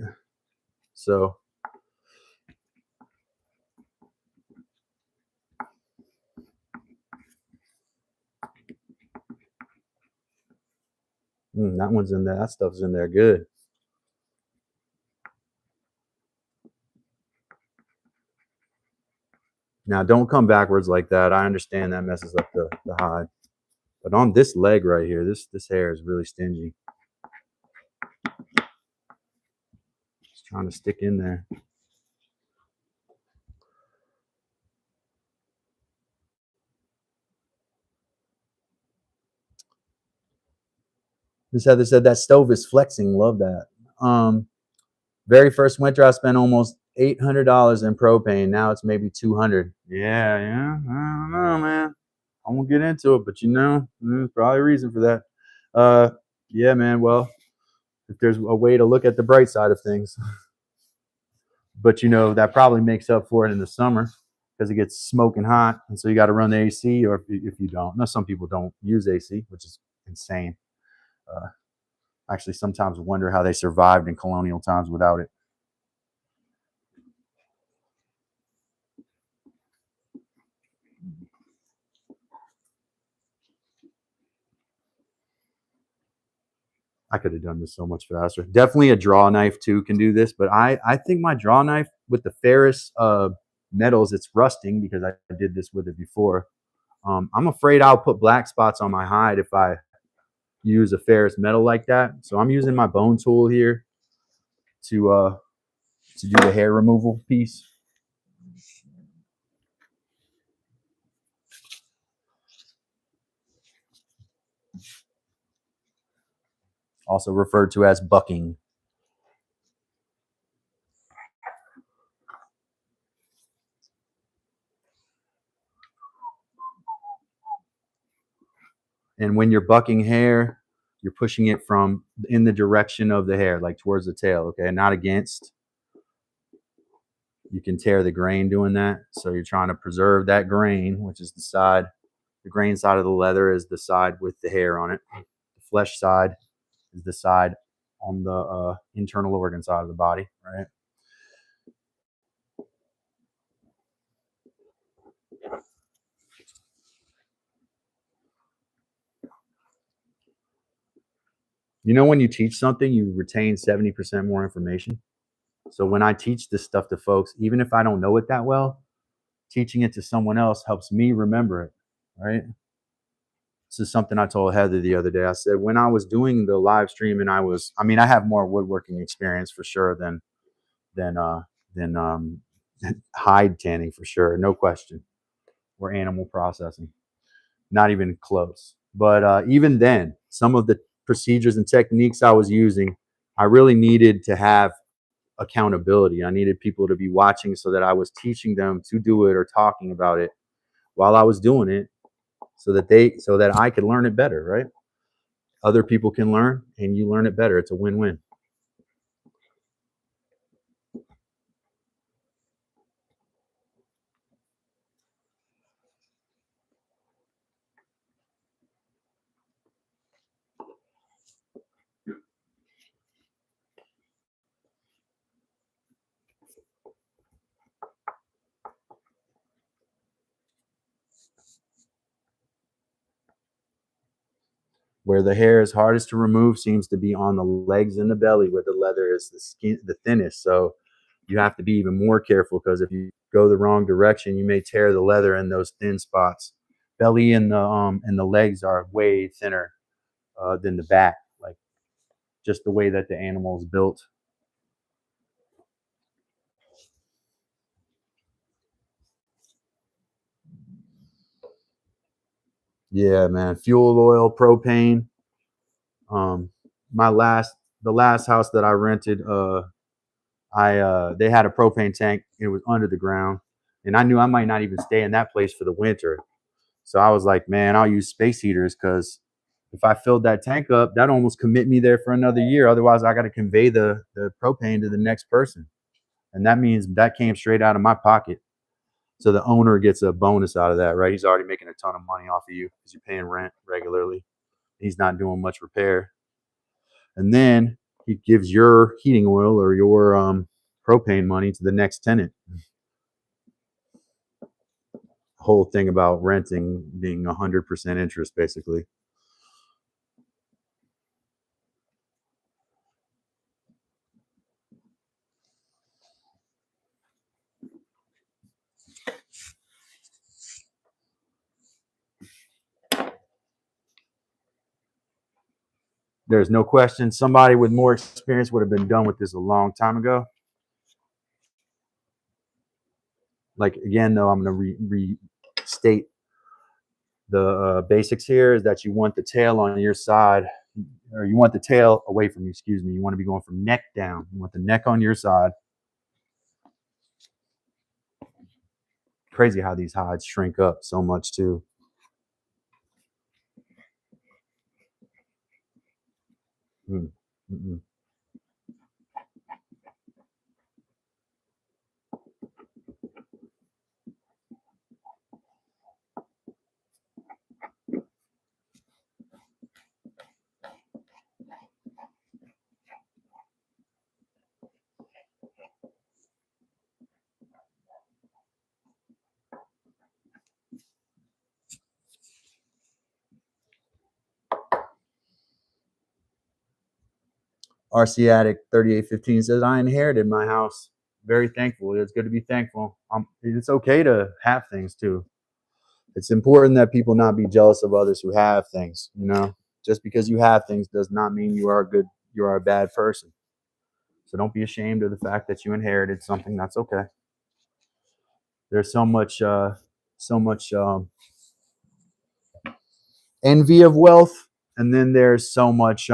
So that one's in there. That stuff's in there good. Now, don't come backwards like that. I understand that messes up the hide. But on this leg right here, this hair is really stingy. It's trying to stick in there. This Heather said that stove is flexing. Love that. Very first winter, I spent almost $800 in propane. Now it's maybe $200. Yeah. I don't know, man. I won't get into it, but there's probably a reason for that. Yeah, man. Well, if there's a way to look at the bright side of things, but that probably makes up for it in the summer because it gets smoking hot, and so you got to run the AC. Or if you don't, now some people don't use AC, which is insane. Actually, sometimes wonder how they survived in colonial times without it. I could have done this so much faster. Definitely a draw knife too can do this, but I think my draw knife with the ferrous metals, it's rusting because I did this with it before. I'm afraid I'll put black spots on my hide if I use a ferrous metal like that. So I'm using my bone tool here to do the hair removal piece. Also referred to as bucking. And when you're bucking hair, you're pushing it from in the direction of the hair, like towards the tail, okay? Not against. You can tear the grain doing that. So you're trying to preserve that grain, which is the side. The grain side of the leather is the side with the hair on it. The flesh side is the side on the internal organ side of the body, right? When you teach something, you retain 70% more information. So when I teach this stuff to folks, even if I don't know it that well, teaching it to someone else helps me remember it, right? This is something I told Heather the other day. I said, when I was doing the live stream and I have more woodworking experience for sure than hide tanning for sure. No question. Or animal processing. Not even close. But even then, some of the procedures and techniques I was using, I really needed to have accountability. I needed people to be watching so that I was teaching them to do it or talking about it while I was doing it so that I could learn it better, right? Other people can learn and you learn it better. It's a win-win. Where the hair is hardest to remove seems to be on the legs and the belly, where the leather is the thinnest. So you have to be even more careful, because if you go the wrong direction, you may tear the leather in those thin spots. Belly and the legs are way thinner than the back, like just the way that the animal is built. Yeah, man. Fuel oil, propane. Um, my last the last house that I rented, they had a propane tank. It was under the ground, and I knew I might not even stay in that place for the winter. So I was like, man, I'll use space heaters, because if I filled that tank up, that almost commit me there for another year. Otherwise, I got to convey the propane to the next person, and that means that came straight out of my pocket. So the owner gets a bonus out of that, right? He's already making a ton of money off of you because you're paying rent regularly. He's not doing much repair, and then he gives your heating oil or your propane money to the next tenant. Whole thing about renting being 100% interest, basically. There's no question somebody with more experience would have been done with this a long time ago. Like, again, though, I'm going to restate the basics here, is that you want the tail on your side, or you want the tail away from you, excuse me. You want to be going from neck down. You want the neck on your side. Crazy how these hides shrink up so much too. Mm-mm. RC Addict 3815 says, I inherited my house. Very thankful. It's good to be thankful. It's okay to have things too. It's important that people not be jealous of others who have things. Just because you have things does not mean you are a bad person. So don't be ashamed of the fact that you inherited something. That's okay. There's so much envy of wealth, and then there's so much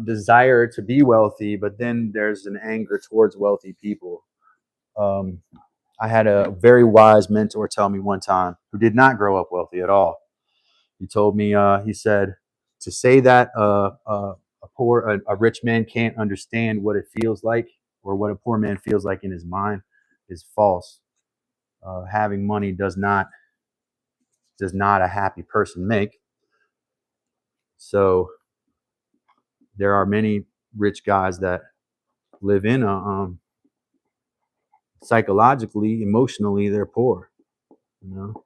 desire to be wealthy, but then there's an anger towards wealthy people. Um, I had a very wise mentor tell me one time, who did not grow up wealthy at all. He told me, he said, to say that a rich man can't understand what it feels like, or what a poor man feels like in his mind, is false. Having money does not a happy person make. So there are many rich guys that live in a psychologically, emotionally, they're poor. You know.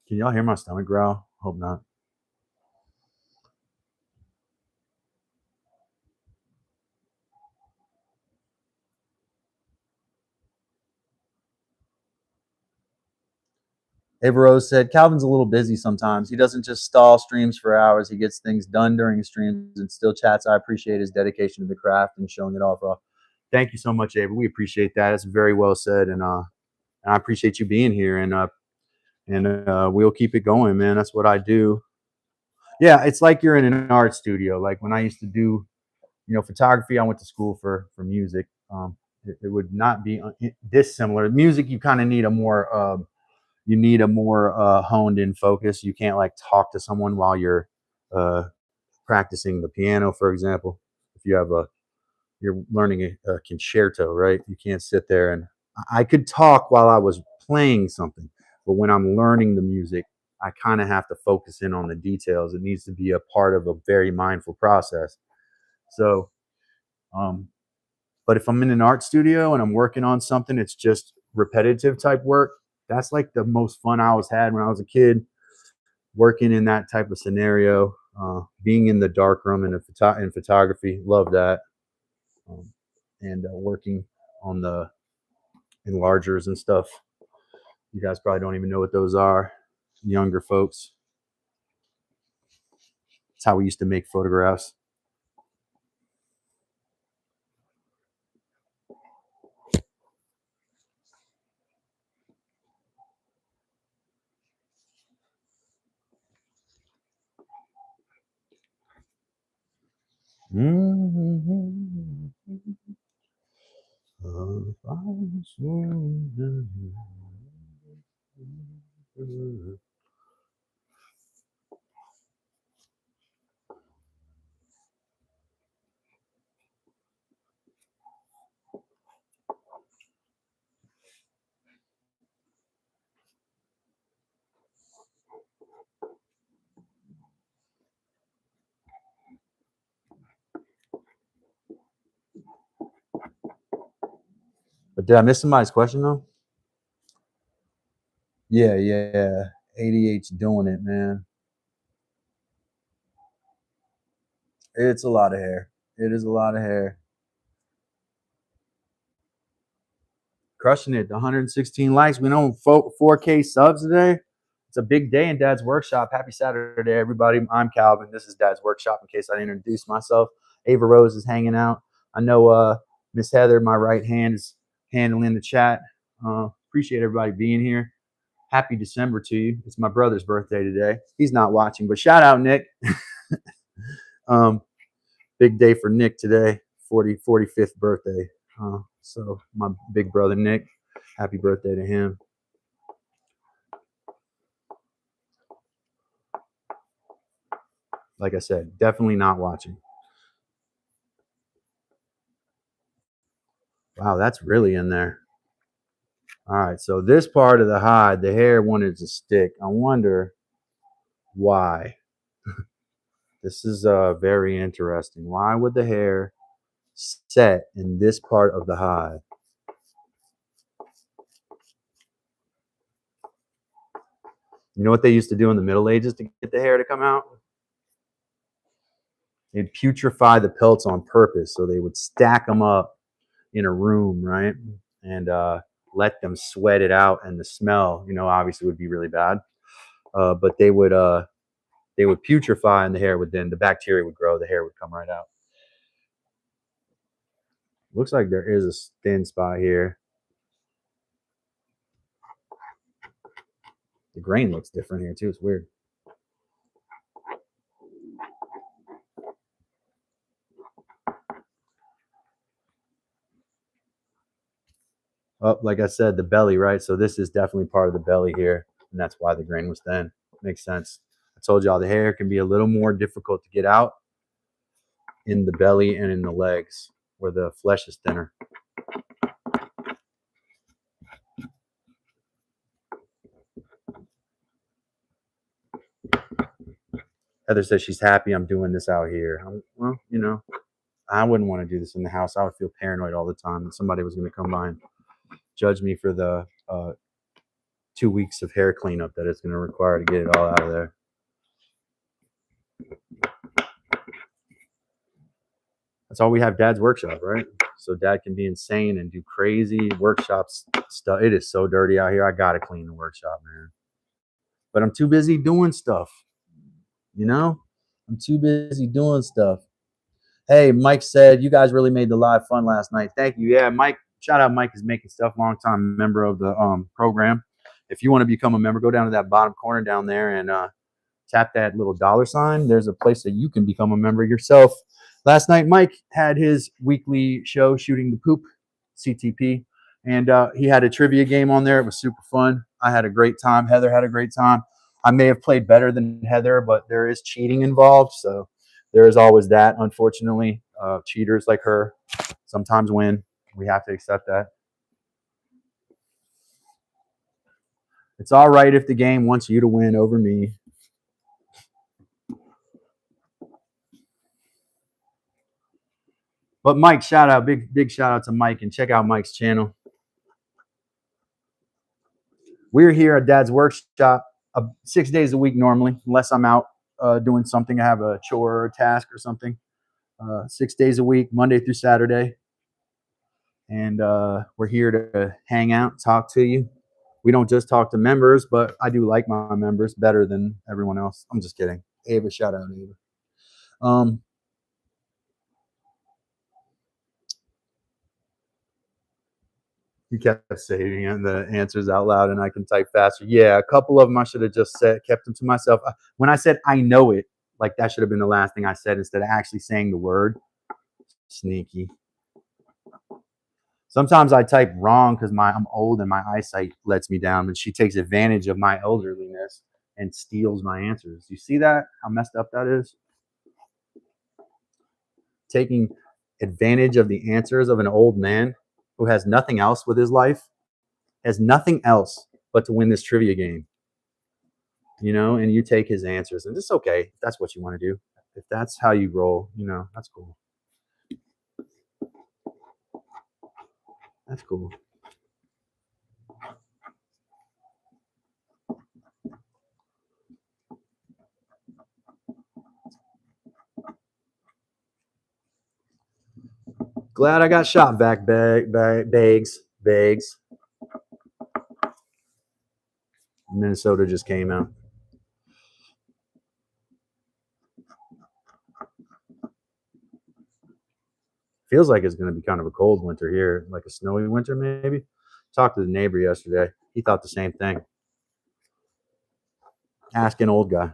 Can y'all hear my stomach growl? Hope not. Ava Rose said, Calvin's a little busy sometimes. He doesn't just stall streams for hours. He gets things done during his streams and still chats. I appreciate his dedication to the craft and showing it off. Thank you so much, Ava. We appreciate that. It's very well said. And I appreciate you being here. And we'll keep it going, man. That's what I do. Yeah, it's like you're in an art studio. Like when I used to do, photography, I went to school for music. It would not be dissimilar. Music, you kind of need a more honed in focus. You can't like talk to someone while you're practicing the piano, for example. If you have you're learning a concerto, right? You can't sit there and I could talk while I was playing something, but when I'm learning the music, I kind of have to focus in on the details. It needs to be a part of a very mindful process. So, um, but if I'm in an art studio and I'm working on something, it's just repetitive type work. That's like the most fun I was had when I was a kid, working in that type of scenario. Being in the dark room in photography, love that. And working on the enlargers and stuff. You guys probably don't even know what those are, younger folks. It's how we used to make photographs. But did I miss somebody's question though? Yeah, yeah. ADH doing it, man. It's a lot of hair. It is a lot of hair. Crushing it. 116 likes. We know 4K subs today. It's a big day in Dad's Workshop. Happy Saturday, everybody. I'm Calvin. This is Dad's Workshop, in case I didn't introduce myself. Ava Rose is hanging out. I know Miss Heather, my right hand, is handling the chat. Appreciate everybody being here. Happy December to you. It's my brother's birthday today. He's not watching, but shout out, Nick. Big day for Nick today, 45th birthday. So my big brother, Nick, happy birthday to him. Like I said, definitely not watching. Wow, that's really in there. All right, so this part of the hide, the hair wanted to stick. I wonder why. This is very interesting. Why would the hair set in this part of the hide? You know what they used to do in the Middle Ages to get the hair to come out? They'd putrefy the pelts on purpose. So they would stack them up in a room, right? And let them sweat it out. And the smell, obviously would be really bad. But they would putrefy and the hair would then, the bacteria would grow, the hair would come right out. Looks like there is a thin spot here. The grain looks different here too. It's weird. Oh, like I said, the belly, right? So this is definitely part of the belly here, and that's why the grain was thin. Makes sense. I told y'all the hair can be a little more difficult to get out in the belly and in the legs where the flesh is thinner. Heather says she's happy I'm doing this out here. Well, I wouldn't want to do this in the house. I would feel paranoid all the time that somebody was going to come by and judge me for the 2 weeks of hair cleanup that it's going to require to get it all out of there. That's all we have, Dad's Workshop, right? So Dad can be insane and do crazy workshop stuff. It is so dirty out here. I got to clean the workshop, man. But I'm too busy doing stuff. I'm too busy doing stuff. Hey, Mike said, you guys really made the live fun last night. Thank you. Yeah, Mike, shout out Mike is making stuff, long-time member of the program. If you want to become a member, go down to that bottom corner down there and tap that little $sign. There's a place that you can become a member yourself. Last night, Mike had his weekly show, Shooting the Poop, CTP, and he had a trivia game on there. It was super fun. I had a great time. Heather had a great time. I may have played better than Heather, but there is cheating involved, so there is always that. Unfortunately, cheaters like her sometimes win. We have to accept that. It's all right if the game wants you to win over me. But Mike, shout out, big shout out to Mike, and check out Mike's channel. We're here at Dad's Workshop 6 days a week normally, unless I'm out doing something. I have a chore or a task or something. 6 days a week, Monday through Saturday. And we're here to hang out, talk to you. We don't just talk to members, but I do like my members better than everyone else. I'm just kidding. Ava, shout out Ava. You kept saying the answers out loud and I can type faster. Yeah, a couple of them I should have just kept them to myself. When I said I know it, like that should have been the last thing I said instead of actually saying the word. Sneaky. Sometimes I type wrong because I'm old and my eyesight lets me down, but she takes advantage of my elderliness and steals my answers. You see that? How messed up that is? Taking advantage of the answers of an old man who has nothing else with his life, has nothing else but to win this trivia game. You know, and you take his answers, and it's okay if that's what you want to do. If that's how you roll, you know, that's cool. That's cool. Glad I got shot back, bags. Minnesota just came out. Feels like it's going to be kind of a cold winter here, like a snowy winter maybe. Talked to the neighbor yesterday. He thought the same thing. Ask an old guy.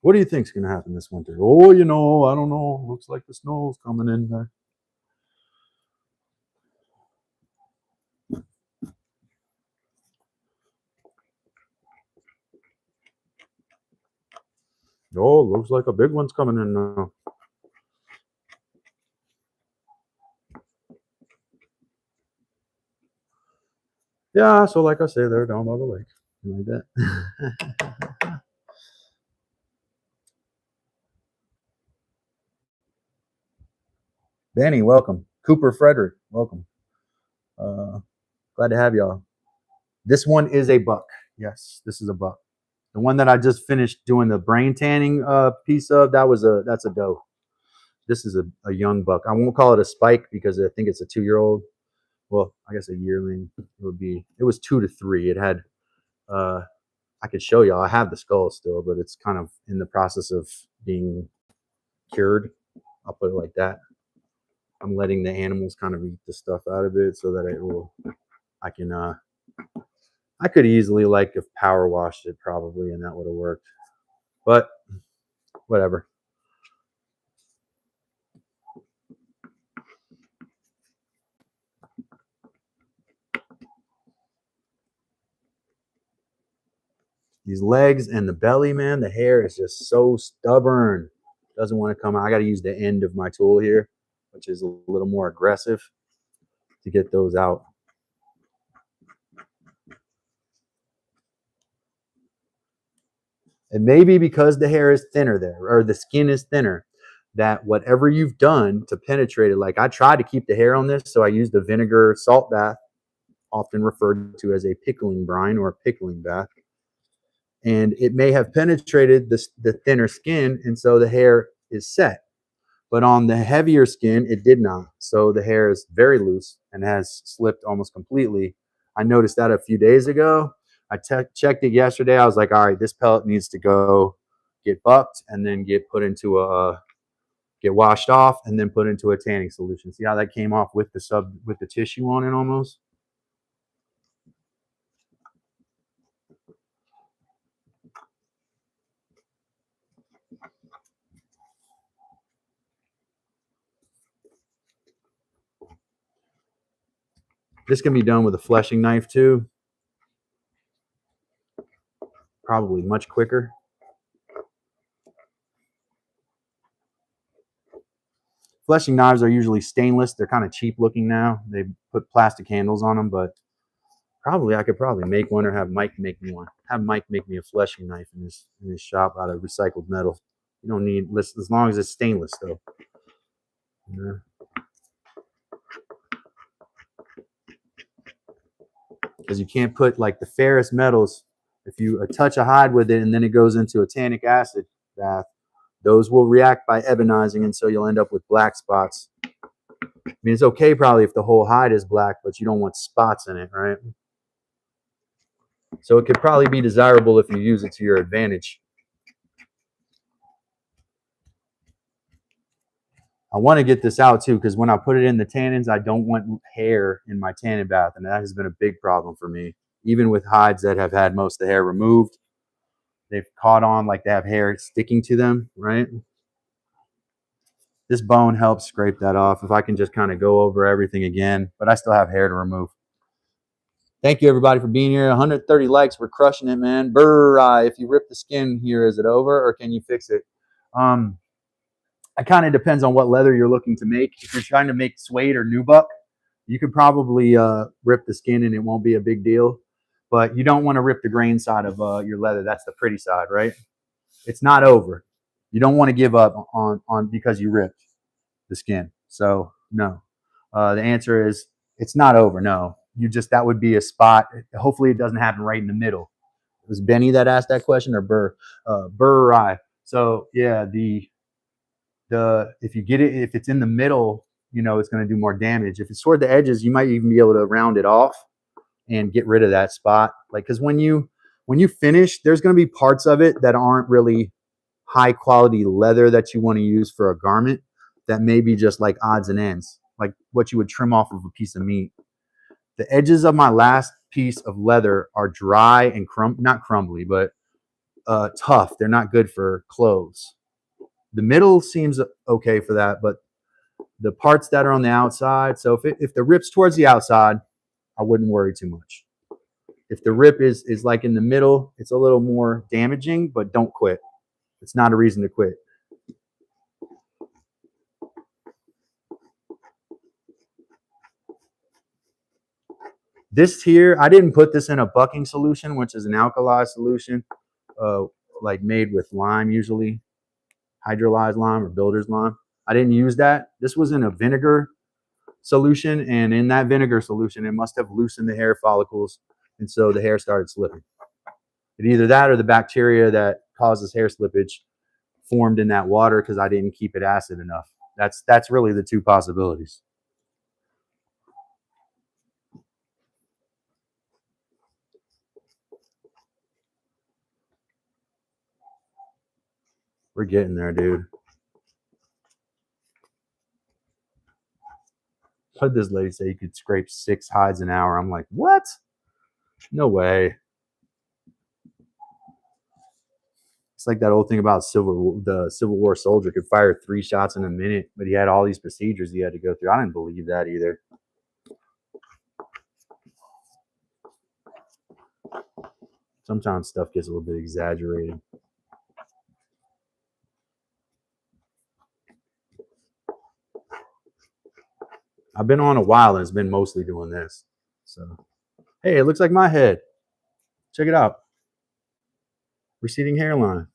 What do you think's going to happen this winter? Oh, you know, I don't know. Looks like the snow's coming in there. Oh, looks like a big one's coming in now. Yeah, so like I say, they're down by the lake. Like that. Danny, welcome. Cooper Frederick, welcome. Glad to have y'all. This one is a buck. Yes, this is a buck. The one that I just finished doing the brain tanning piece of, that's a doe. This is a young buck. I won't call it a spike because I think it's a 2-year-old. Well, I guess a yearling it was 2 to 3. It had I could show y'all. I have the skull still, but it's kind of in the process of being cured. I'll put it like that. I'm letting the animals kind of eat the stuff out of it so that I could easily like have power washed it probably and that would have worked. But whatever. These legs and the belly, man, the hair is just so stubborn. Doesn't want to come out. I got to use the end of my tool here, which is a little more aggressive to get those out. And maybe because the hair is thinner there, or the skin is thinner, that whatever you've done to penetrate it, like I tried to keep the hair on this, so I used the vinegar salt bath, often referred to as a pickling brine or a pickling bath. And it may have penetrated the thinner skin, and so the hair is set. But on the heavier skin, it did not. So the hair is very loose and has slipped almost completely. I noticed that a few days ago. I checked it yesterday. I was like, all right, this pellet needs to go get bucked and then get put into get washed off and then put into a tanning solution. See how that came off with the tissue on it almost? This can be done with a fleshing knife too. Probably much quicker. Fleshing knives are usually stainless. They're kind of cheap looking now. They put plastic handles on them, but probably I could probably make one or have Mike make me one. Have Mike make me a fleshing knife in his shop out of recycled metal. You don't need, as long as it's stainless though. Yeah. Because you can't put like the ferrous metals. If you touch a hide with it and then it goes into a tannic acid bath, those will react by ebonizing, and so you'll end up with black spots. I mean, it's okay probably if the whole hide is black, but you don't want spots in it, right? So it could probably be desirable if you use it to your advantage. I want to get this out too, because when I put it in the tannins, I don't want hair in my tannin bath, and that has been a big problem for me. Even with hides that have had most of the hair removed, they've caught on like they have hair sticking to them, right? This bone helps scrape that off. If I can just kind of go over everything again, but I still have hair to remove. Thank you everybody for being here. 130 likes. We're crushing it, man. Brr, if you rip the skin here, is it over or can you fix it? It kind of depends on what leather you're looking to make. If you're trying to make suede or nubuck, you could probably rip the skin and it won't be a big deal. But you don't want to rip the grain side of your leather. That's the pretty side, right? It's not over. You don't want to give up on because you ripped the skin. So no. The answer is it's not over. No. That would be a spot. Hopefully it doesn't happen right in the middle. It was Benny that asked that question, or Burr? So yeah, if you get it, if it's in the middle, it's going to do more damage. If it's toward the edges, you might even be able to round it off and get rid of that spot. Like, because when you finish, there's going to be parts of it that aren't really high quality leather that you want to use for a garment, that may be just like odds and ends, like what you would trim off of a piece of meat. The edges of my last piece of leather are dry and not crumbly, but tough. They're not good for clothes. The middle seems okay for that, but the parts that are on the outside, so if the rip's towards the outside, I wouldn't worry too much. If the rip is like in the middle, it's a little more damaging, but don't quit. It's not a reason to quit. This here, I didn't put this in a bucking solution, which is an alkali solution, like made with lime usually, hydrolyzed lime or builder's lime. I didn't use that. This was in a vinegar solution, and in that vinegar solution, it must have loosened the hair follicles, and so the hair started slipping. But either that or the bacteria that causes hair slippage formed in that water because I didn't keep it acid enough. That's really the two possibilities. We're getting there, dude. What did this lady say? You could scrape 6 hides an hour. I'm like, what? No way. It's like that old thing about the Civil War soldier could fire 3 shots in a minute, but he had all these procedures he had to go through. I didn't believe that either. Sometimes stuff gets a little bit exaggerated. I've been on a while and it's been mostly doing this. So, hey, it looks like my head. Check it out. Receding hairline.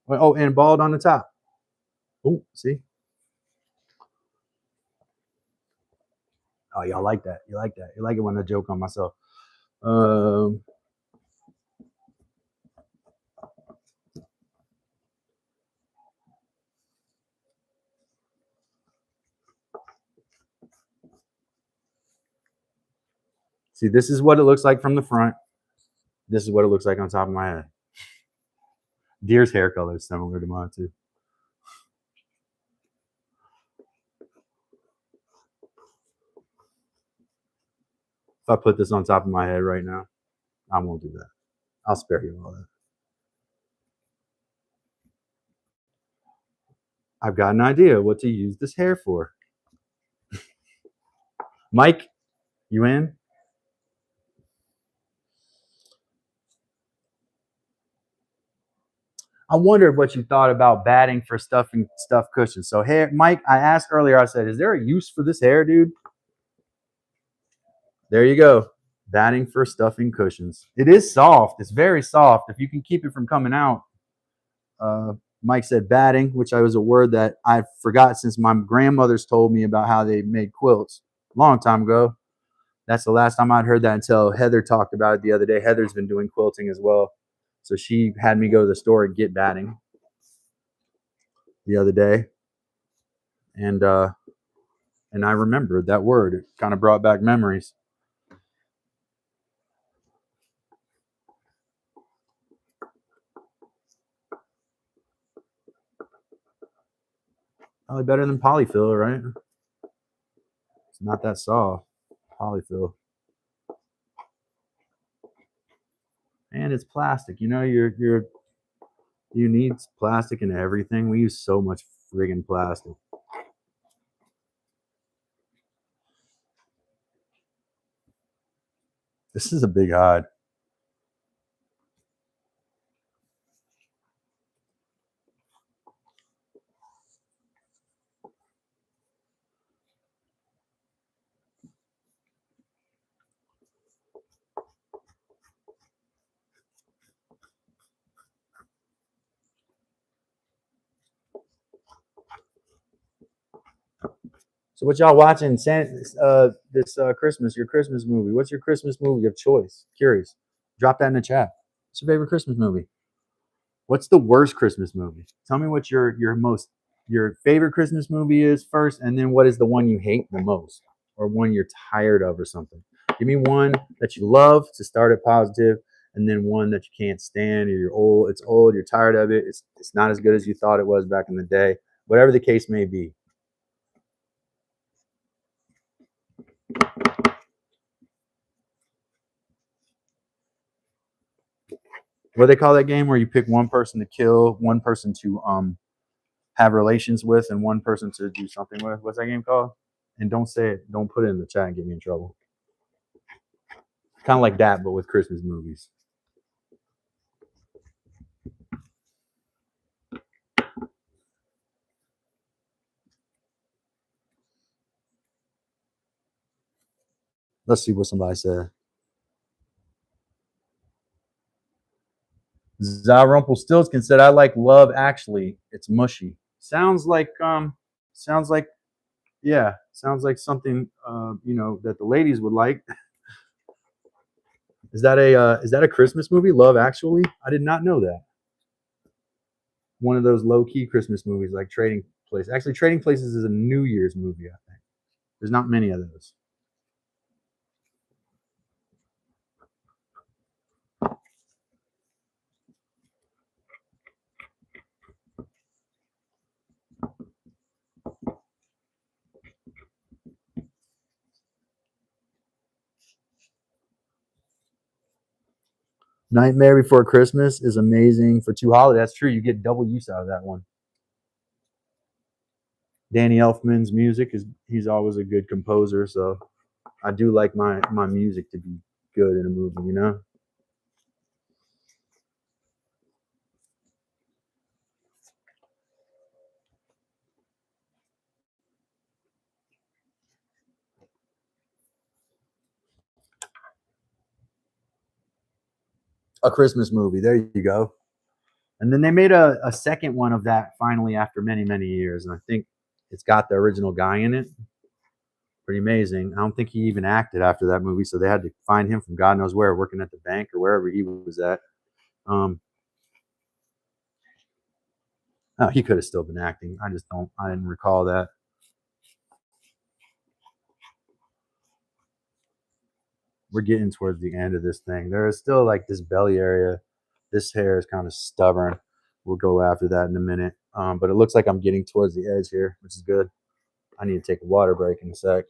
Oh, and bald on the top. Oh, see? Oh, y'all like that. You like that. You like it when I joke on myself. See, this is what it looks like from the front. This is what it looks like on top of my head. Deer's hair color is similar to mine too. If I put this on top of my head right now, I won't do that. I'll spare you all that. I've got an idea what to use this hair for. Mike, You in? I wondered what you thought about batting for stuffing stuffed cushions. So hair, Mike, I asked earlier, I said, is there a use for this hair, dude? There you go. Batting for stuffing cushions. It is soft. It's very soft. If you can keep it from coming out. Uh, Mike said batting, which I was a word that I forgot since my grandmother's told me about how they made quilts a long time ago. That's the last time I'd heard that until Heather talked about it the other day. Heather's been doing quilting as well. So she had me go to the store and get batting the other day. And I remembered that word. It kind of brought back memories. Probably better than polyfill, right? It's not that soft. Polyfill. And it's plastic. You know, you need plastic in everything. We use so much friggin' plastic. This is a big hide. So what y'all watching this Christmas, your Christmas movie? What's your Christmas movie of choice? Curious. Drop that in the chat. What's your favorite Christmas movie? What's the worst Christmas movie? Tell me what your favorite Christmas movie is first, and then what is the one you hate the most, or one you're tired of, or something. Give me one that you love to start it positive, and then one that you can't stand, or you're old. It's old. You're tired of it. It's not as good as you thought it was back in the day. Whatever the case may be. What do they call that game where you pick one person to kill, one person to have relations with, and one person to do something with? What's that game called? And don't say it. Don't put it in the chat and get me in trouble. Kind of like that, but with Christmas movies. Let's see what somebody said. Rumpelstiltskin said, "I like Love Actually. It's mushy. Sounds like sounds like yeah, sounds like something that the ladies would like." Is that a Christmas movie? Love Actually? I did not know that. One of those low key Christmas movies like Trading Place. Actually, Trading Places is a New Year's movie. I think there's not many of those. Nightmare Before Christmas is amazing for two holidays. That's true. You get double use out of that one. Danny Elfman's music he's always a good composer, so I do like my music to be good in a movie, you know? A Christmas movie. There you go. And then they made a second one of that finally after many, many years. And I think it's got the original guy in it. Pretty amazing. I don't think he even acted after that movie, so they had to find him from God knows where, working at the bank or wherever he was at. Oh, he could have still been acting. I didn't recall that. We're getting towards the end of this thing. There is still like this belly area. This hair is kind of stubborn. We'll go after that in a minute. But it looks like I'm getting towards the edge here, which is good. I need to take a water break in a sec.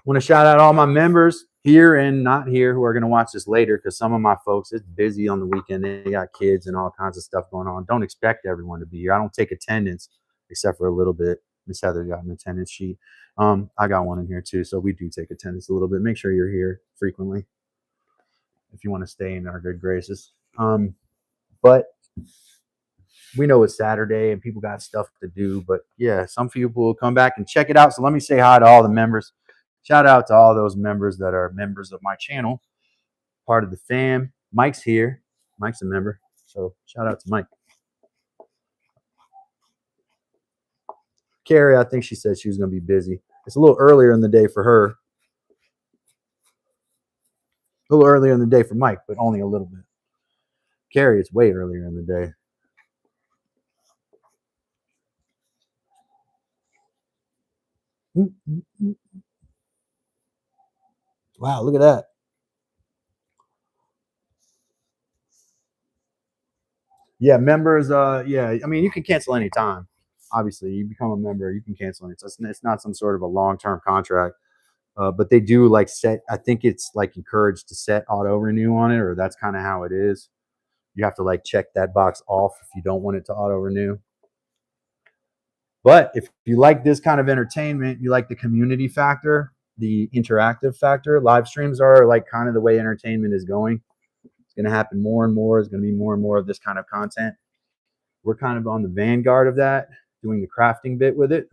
Want to shout out all my members here and not here who are going to watch this later, because some of my folks, it's busy on the weekend. They got kids and all kinds of stuff going on. Don't expect everyone to be here. I don't take attendance except for a little bit. Miss Heather got an attendance sheet. I got one in here too, so we do take attendance a little bit. Make sure you're here frequently if you want to stay in our good graces. But we know it's Saturday and people got stuff to do. But yeah, some people will come back and check it out. So let me say hi to all the members. Shout out to all those members that are members of my channel, part of the fam. Mike's here. Mike's a member. So shout out to Mike. Carrie, I think she said she was going to be busy. It's a little earlier in the day for her. A little earlier in the day for Mike, but only a little bit. Carrie, it's way earlier in the day. Wow, look at that. Yeah, members, yeah, I mean, you can cancel anytime. Obviously, you become a member, you can cancel it. So it's not some sort of a long-term contract. But they do like set, I think it's like encouraged to set auto renew on it, or that's kind of how it is. You have to like check that box off if you don't want it to auto renew. But if you like this kind of entertainment, you like the community factor, the interactive factor, live streams are like kind of the way entertainment is going. It's going to happen more and more. It's going to be more and more of this kind of content. We're kind of on the vanguard of that, doing the crafting bit with it.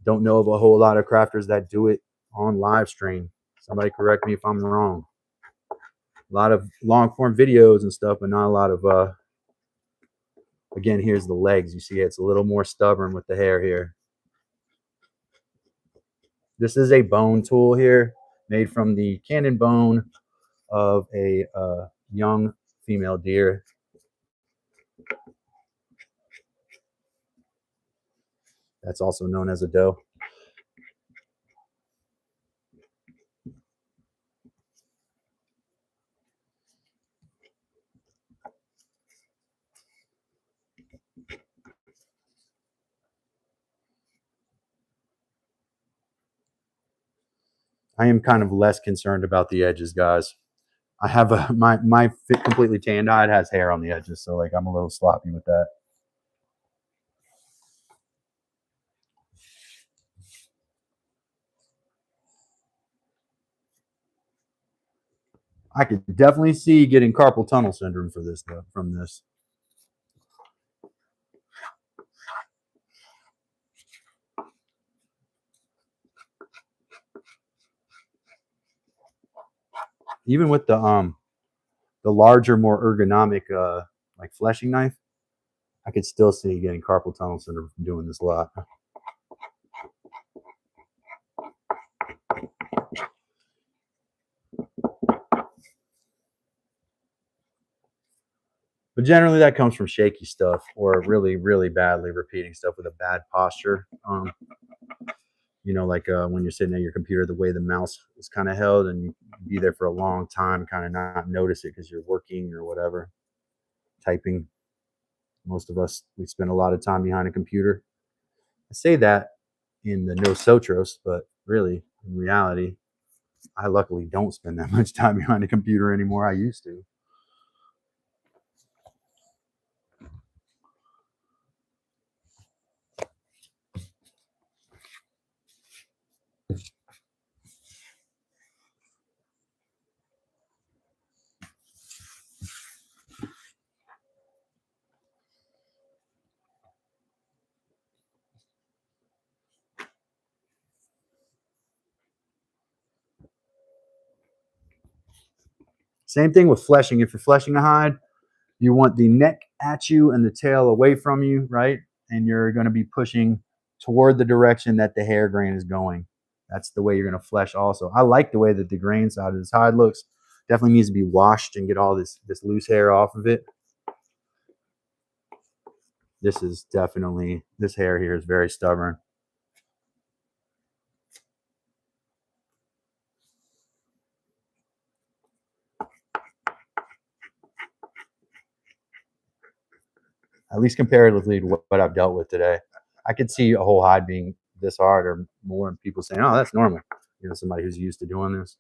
Don't know of a whole lot of crafters that do it on live stream. Somebody correct me if I'm wrong. A lot of long form videos and stuff, but not a lot of again, here's the legs. You see it's a little more stubborn with the hair here. This is a bone tool here, made from the cannon bone of a young female deer. That's also known as a doe. I am kind of less concerned about the edges, guys. I have my fit completely tan dyed has hair on the edges, so like I'm a little sloppy with that. I could definitely see getting carpal tunnel syndrome for this though, from this. Even with the larger, more ergonomic like fleshing knife, I could still see getting carpal tunnel syndrome from doing this a lot. But generally that comes from shaky stuff or really, really badly repeating stuff with a bad posture. You know, like when you're sitting at your computer, the way the mouse is kind of held and you be there for a long time, kind of not notice it because you're working or whatever, typing. Most of us, we spend a lot of time behind a computer. I say that in the no sotros, but really, in reality, I luckily don't spend that much time behind a computer anymore. I used to. Same thing with fleshing. If you're fleshing a hide, you want the neck at you and the tail away from you, right? And you're going to be pushing toward the direction that the hair grain is going. That's the way you're going to flesh also. I like the way that the grain side of this hide looks. Definitely needs to be washed and get all this loose hair off of it. This is definitely, this hair here is very stubborn. At least comparatively to what I've dealt with today. I could see a whole hide being this hard or more, and people saying, oh, that's normal. you know, somebody who's used to doing this.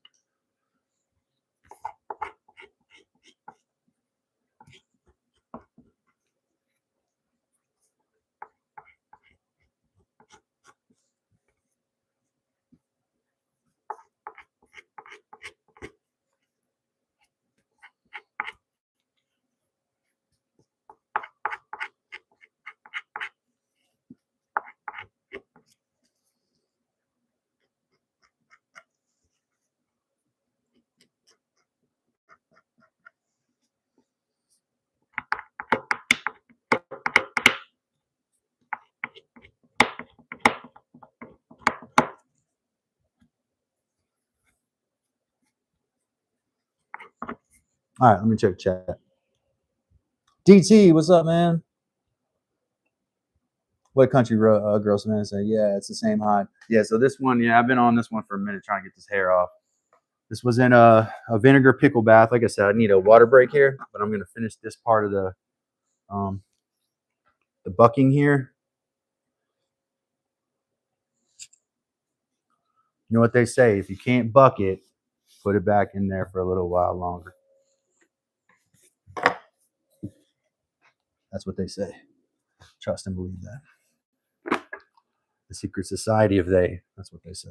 All right, let me check chat. DT, what's up, man? What country girls man say? Yeah, it's the same hide. Yeah, so this one, yeah, I've been on this one for a minute trying to get this hair off. This was in a vinegar pickle bath. Like I said, I need a water break here, but I'm gonna finish this part of the bucking here. You know what they say? If you can't buck it, put it back in there for a little while longer. That's what they say. Trust and believe that. The secret society of they. That's what they say.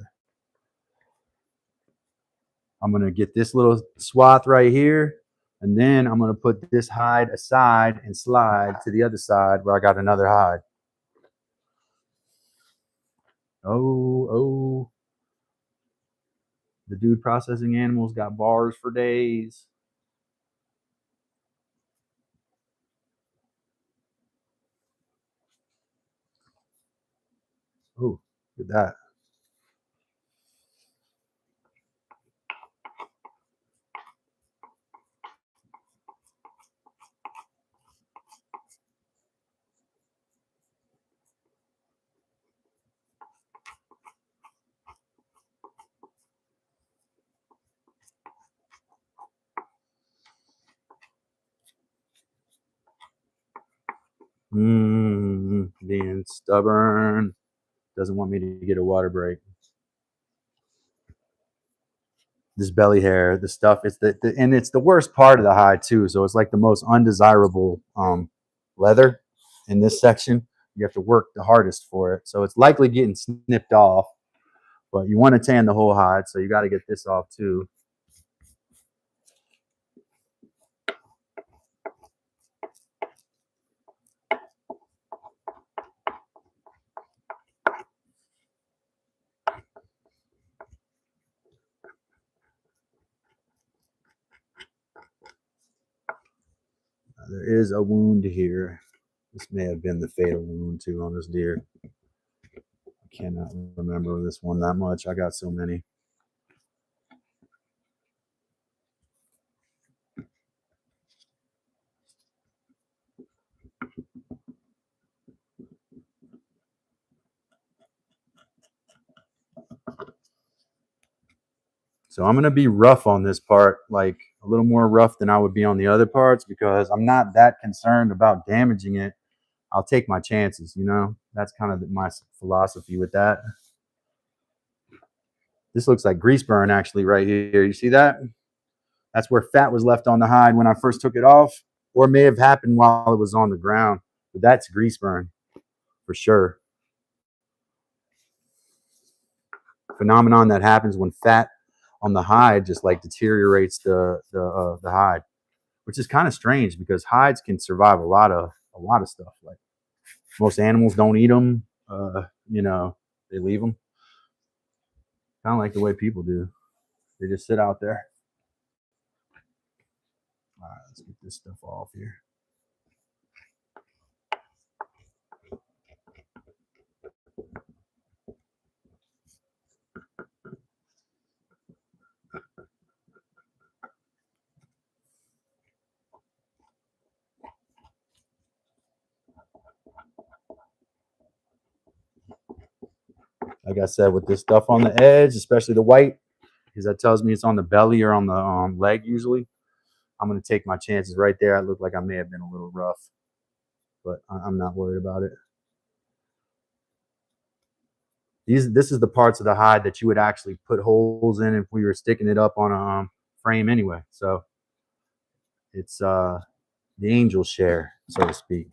I'm going to get this little swath right here, and then I'm going to put this hide aside and slide to the other side where I got another hide. Oh. The dude processing animals got bars for days. Oh, look at that. Being stubborn. Doesn't want me to get a water break. This belly hair, the stuff, it's and it's the worst part of the hide too. So it's like the most undesirable leather in this section. You have to work the hardest for it. So it's likely getting snipped off, but you want to tan the whole hide. So you got to get this off too. There is a wound here. This may have been the fatal wound too on this deer. I cannot remember this one that much. I got so many. So I'm going to be rough on this part, like a little more rough than I would be on the other parts, because I'm not that concerned about damaging it. I'll take my chances, you know? That's kind of my philosophy with that. This looks like grease burn actually right here. You see that? That's where fat was left on the hide when I first took it off, or it may have happened while it was on the ground. But that's grease burn for sure. Phenomenon that happens when fat on the hide just like deteriorates the hide, which is kind of strange because hides can survive a lot of stuff. Like most animals don't eat them, you know, they leave them. Kind of like the way people do. They just sit out there. All right, let's get this stuff off here. Like I said, with this stuff on the edge, especially the white, because that tells me it's on the belly or on the leg usually, I'm going to take my chances right there. I look like I may have been a little rough, but I'm not worried about it. This is the parts of the hide that you would actually put holes in if we were sticking it up on a frame anyway. So it's the angel share, so to speak.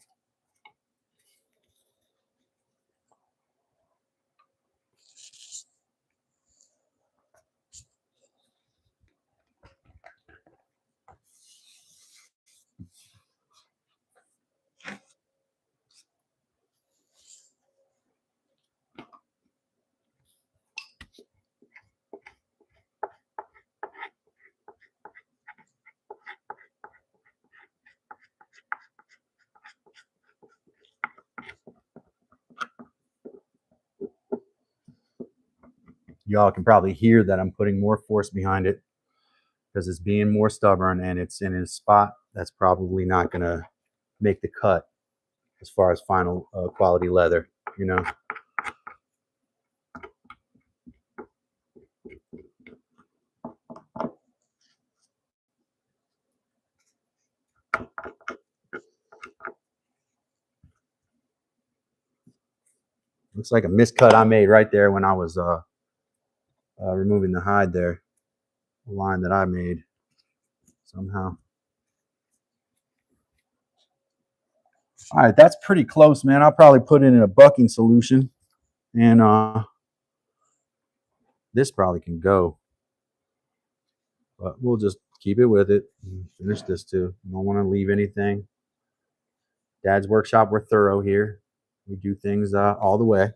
Y'all can probably hear that I'm putting more force behind it because it's being more stubborn and it's in a spot that's probably not going to make the cut as far as final quality leather, you know. Looks like a miscut I made right there when I was removing the hide there. A line that I made somehow. All right, that's pretty close, man. I'll probably put it in a bucking solution, and this probably can go, but we'll just keep it with it. Finish this too. Don't want to leave anything. Dad's Workshop, we're thorough here. We do things all the way.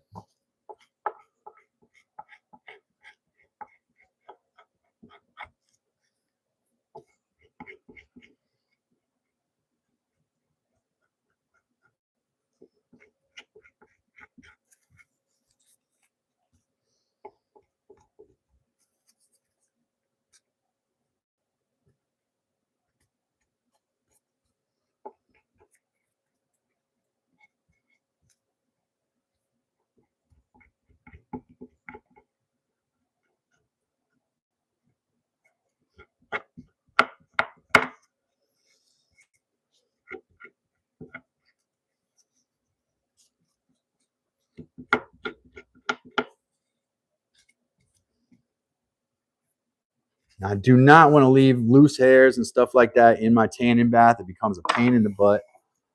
Now, I do not want to leave loose hairs and stuff like that in my tanning bath. It becomes a pain in the butt.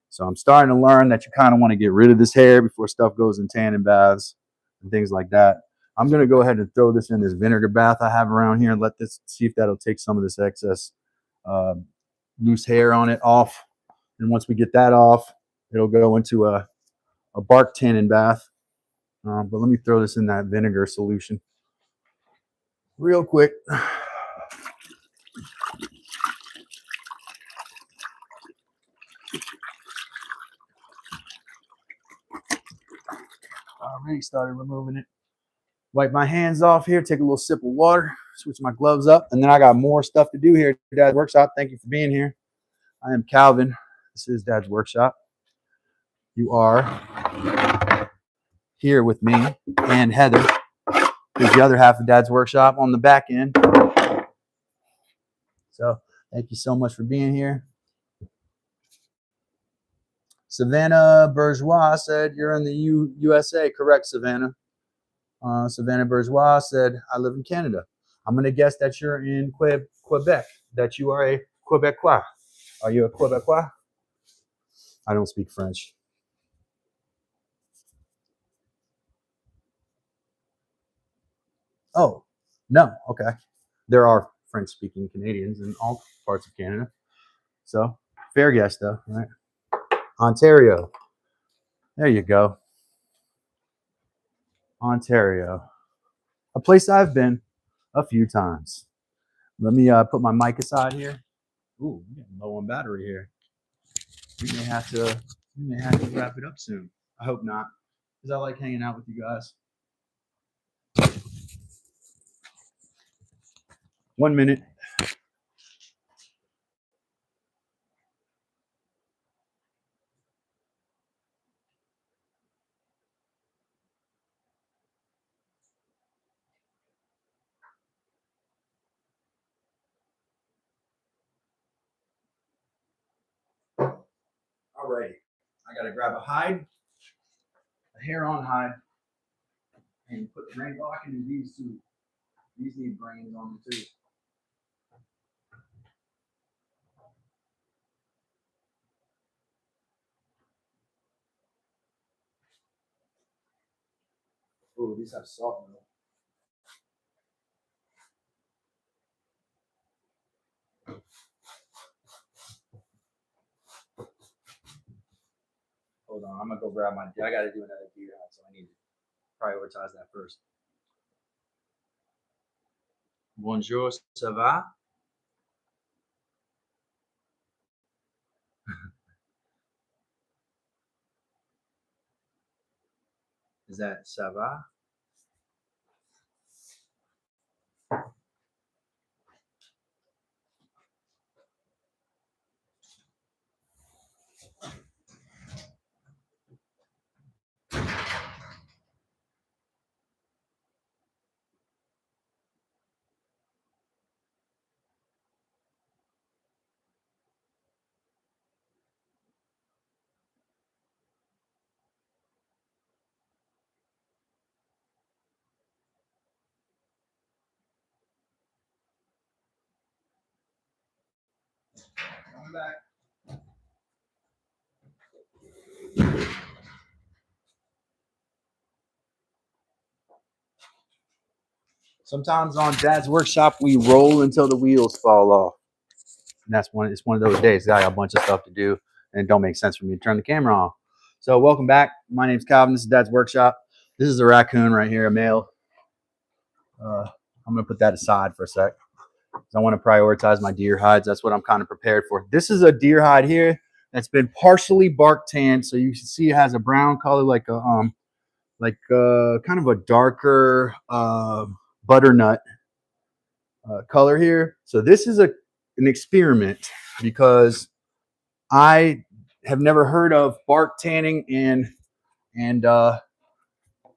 So I'm starting to learn that you kind of want to get rid of this hair before stuff goes in tanning baths and things like that. I'm going to go ahead and throw this in this vinegar bath I have around here and let this, see if that'll take some of this excess loose hair on it off. And once we get that off, it'll go into a bark tanning bath. But let me throw this in that vinegar solution real quick. Already started removing it. Wipe my hands off here, take a little sip of water, switch my gloves up, and then I got more stuff to do here at Dad's Workshop. Thank you for being here. I am Calvin. This is Dad's Workshop. You are here with me and Heather, who's the other half of Dad's Workshop on the back end. So thank you so much for being here. Savannah Bourgeois said you're in the USA. Correct, Savannah. Savannah Bourgeois said, I live in Canada. I'm going to guess that you're in Quebec, that you are a Quebecois. Are you a Quebecois? I don't speak French. Oh, no. Okay. There are French-speaking Canadians in all parts of Canada. So, fair guess, though, right? Ontario. There you go. Ontario. A place I've been a few times. Let me put my mic aside here. Ooh, I'm getting low on battery here. We may have to wrap it up soon. I hope not, because I like hanging out with you guys. 1 minute. Alrighty. I gotta grab a hide, a hair on hide. And put brains. Oh, I can do these too. These need brains on them too. Oh, these have salt in them. Hold on, I'm gonna go grab my. I gotta do another deer hunt, so I need to prioritize that first. Bonjour, ça va? Is that ça va? Come back. Sometimes on Dad's workshop, we roll until the wheels fall off. And that's one. It's one of those days. I got a bunch of stuff to do, and it don't make sense for me to turn the camera off. So welcome back. My name's Calvin. This is Dad's workshop. This is a raccoon right here, a male. I'm gonna put that aside for a sec. I want to prioritize my deer hides. That's what I'm kind of prepared for. This is a deer hide here that's been partially bark tanned, so you can see it has a brown color, like a kind of a darker butternut color here. So this is an experiment because I have never heard of bark tanning and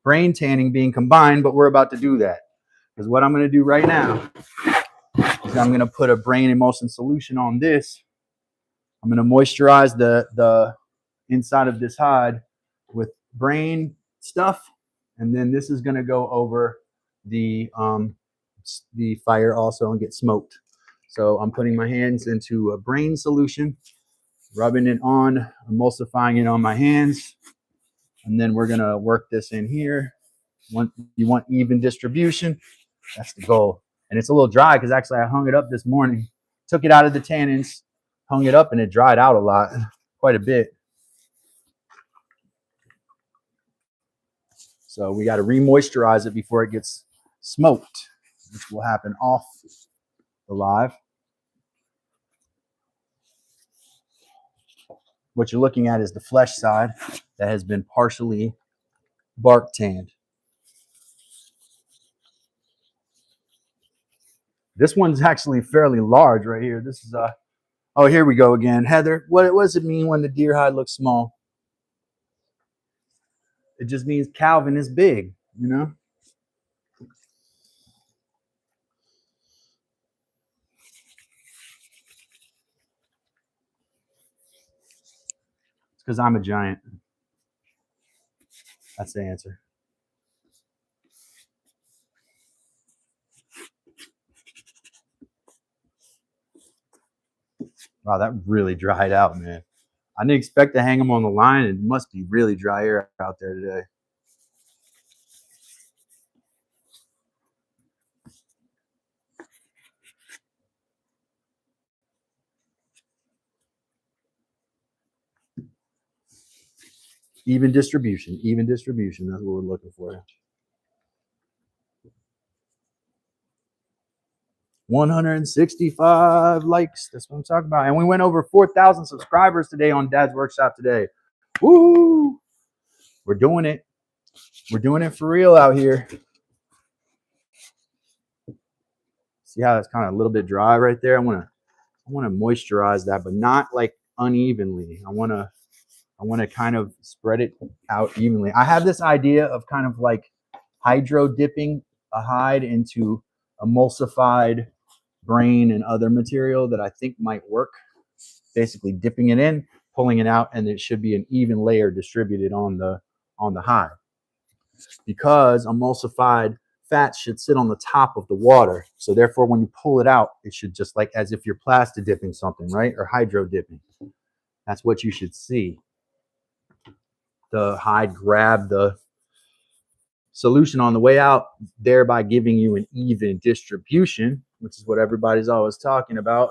brain tanning being combined, but we're about to do that. Because what I'm going to do right now is I'm going to put a brain emulsion solution on this. I'm going to moisturize the inside of this hide with brain stuff, and then this is going to go over the fire also and get smoked. So I'm putting my hands into a brain solution, rubbing it on, emulsifying it on my hands, and then we're going to work this in here. You want even distribution. That's the goal. And it's a little dry because actually I hung it up this morning, took it out of the tannins, hung it up, and it dried out a lot, quite a bit. So we got to re-moisturize it before it gets smoked, which will happen off the live. What you're looking at is the flesh side that has been partially bark tanned. This one's actually fairly large right here. This is oh, here we go again. Heather, what does it mean when the deer hide looks small? It just means Calvin is big, you know? It's because I'm a giant. That's the answer. Wow, that really dried out, man. I didn't expect to hang them on the line. It must be really dry air out there today. Even distribution. That's what we're looking for. 165 likes. That's what I'm talking about. And we went over 4,000 subscribers today on Dad's Workshop today. Woo! We're doing it. We're doing it for real out here. See how it's kind of a little bit dry right there? I want to moisturize that, but not like unevenly. I want to kind of spread it out evenly. I have this idea of kind of like hydro dipping a hide into emulsified brain and other material that I think might work. Basically dipping it in, pulling it out, and it should be an even layer distributed on the hide. because emulsified fats should sit on the top of the water. So therefore, when you pull it out, it should just like as if you're plastic dipping something, right? Or hydro dipping. That's what you should see. The hide grab the solution on the way out, thereby giving you an even distribution, which is what everybody's always talking about.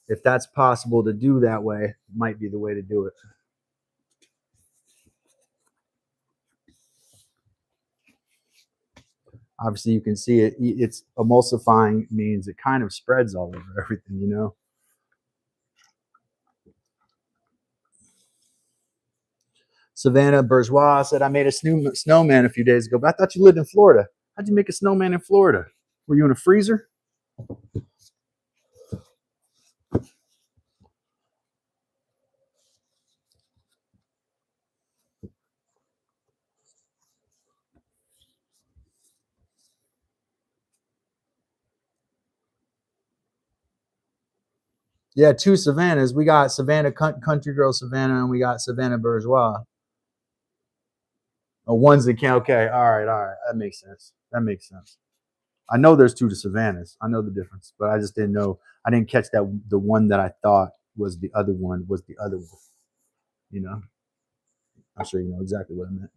If that's possible to do that way, it might be the way to do it. Obviously, you can see it. It's emulsifying means it kind of spreads all over everything, you know. Savannah Bourgeois said, I made a snowman a few days ago, but I thought you lived in Florida. How'd you make a snowman in Florida? Were you in a freezer? Yeah, 2 Savannahs. We got Savannah Country Girl Savannah, and we got Savannah Bourgeois. Oh, one's in Cal. Okay, all right. That makes sense. That makes sense. I know there's 2 to Savannahs. I know the difference, but I just didn't know. I didn't catch that the one that I thought was the other one was the other one. You know, I'm sure you know exactly what I meant.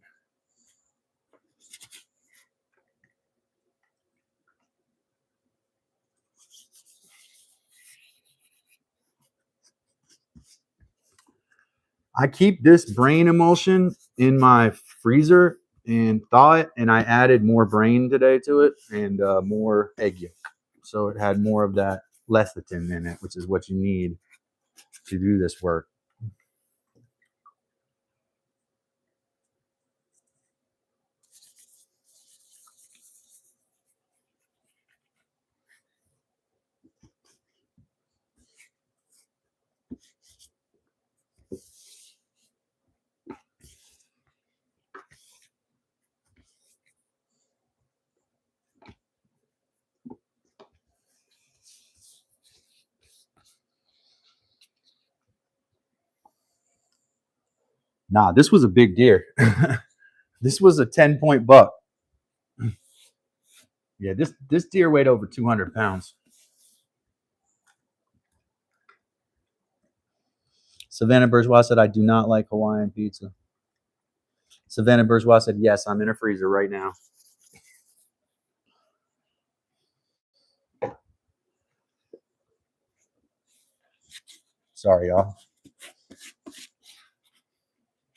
I keep this brain emulsion in my freezer and thaw it, and I added more brain today to it and more egg yolk. So it had more of that lecithin in it, which is what you need to do this work. Nah, this was a big deer. This was a 10-point buck. Yeah, this deer weighed over 200 pounds. Savannah Bourgeois said, I do not like Hawaiian pizza. Savannah Bourgeois said, yes, I'm in a freezer right now. Sorry, y'all.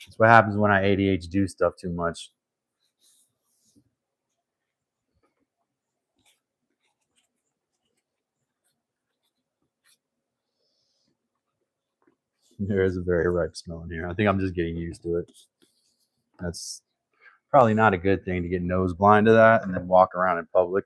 That's what happens when I ADHD do stuff too much. There is a very ripe smell in here. I think I'm just getting used to it. That's probably not a good thing to get nose blind to that and then walk around in public.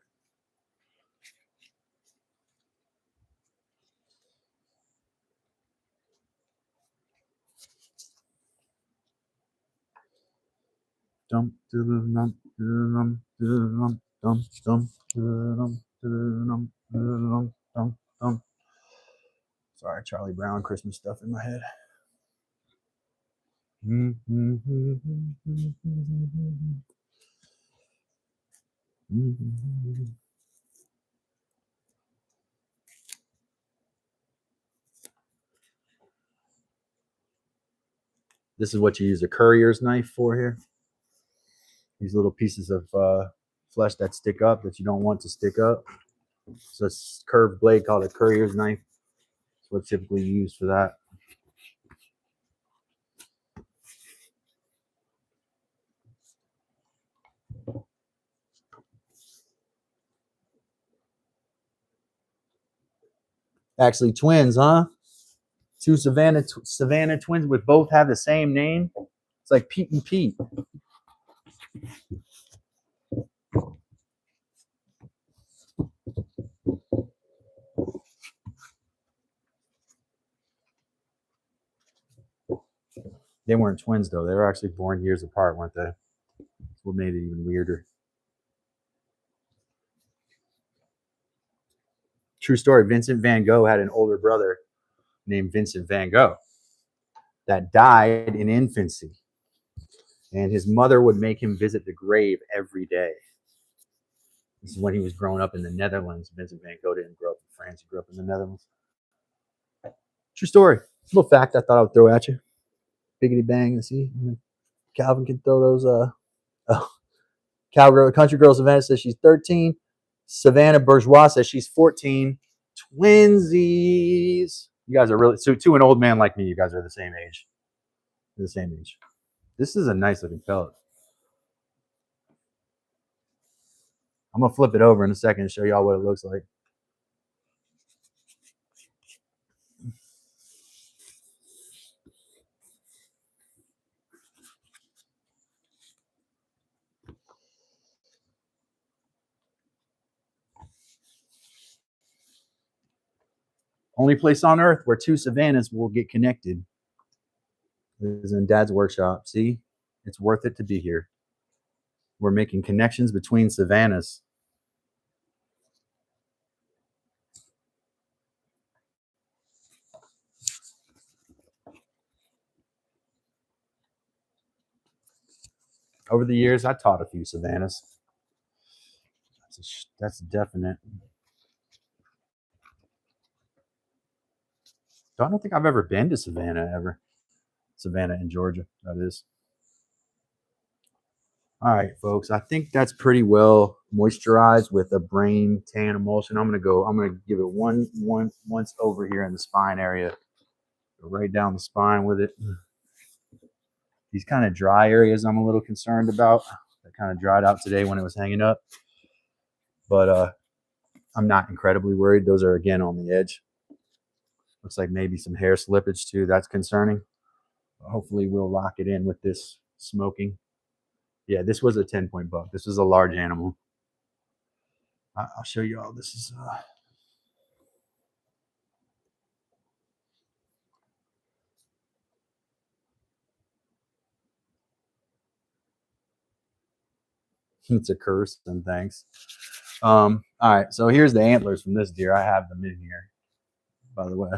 Sorry, Charlie Brown Christmas stuff in my head. This is what you use a courier's knife for here. These little pieces of flesh that stick up that you don't want to stick up. So it's a curved blade called a courier's knife. It's what's typically used for that. Actually, twins, huh? 2 Savannah twins would both have the same name. It's like Pete and Pete. They weren't twins though. They were actually born years apart, weren't they? That's what made it even weirder. True story. Vincent van Gogh had an older brother named Vincent van Gogh that died in infancy. And his mother would make him visit the grave every day. This is when he was growing up in the Netherlands. Vincent van Gogh didn't grow up in France. He grew up in the Netherlands. True story. A little fact I thought I would throw at you. Biggity bang. See, Calvin can throw those. Cowgirl, Country Girl Savannah says she's 13. Savannah Bourgeois says she's 14. Twinsies. You guys are really, so to an old man like me, you guys are the same age. They're the same age. This is a nice looking pellet. I'm going to flip it over in a second and show y'all what it looks like. Only place on earth where two Savannahs will get connected is in Dad's workshop. See, it's worth it to be here. We're making connections between Savannahs. Over the years, I taught a few Savannahs. That's definite. I don't think I've ever been to Savannah ever. Savannah in Georgia, that is. All right, folks. I think that's pretty well moisturized with a brain tan emulsion. I'm gonna give it once over here in the spine area. Go right down the spine with it. These kind of dry areas I'm a little concerned about. That kind of dried out today when it was hanging up. But I'm not incredibly worried. Those are again on the edge. Looks like maybe some hair slippage too. That's concerning. But hopefully we'll lock it in with this smoking. Yeah, this was a 10-point buck. This was a large animal. I'll show you all. This is it's a curse and thanks. All right, so here's the antlers from this deer. I have them in here, by the way.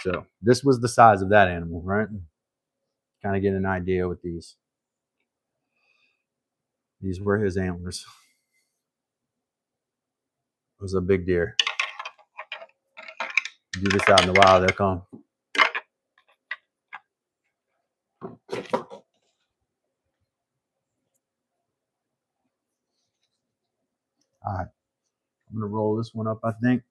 So this was the size of that animal, right? Kind of get an idea with these. These were his antlers. It was a big deer. Do this out in the wild, they'll come. All right, I'm gonna roll this one up, I think.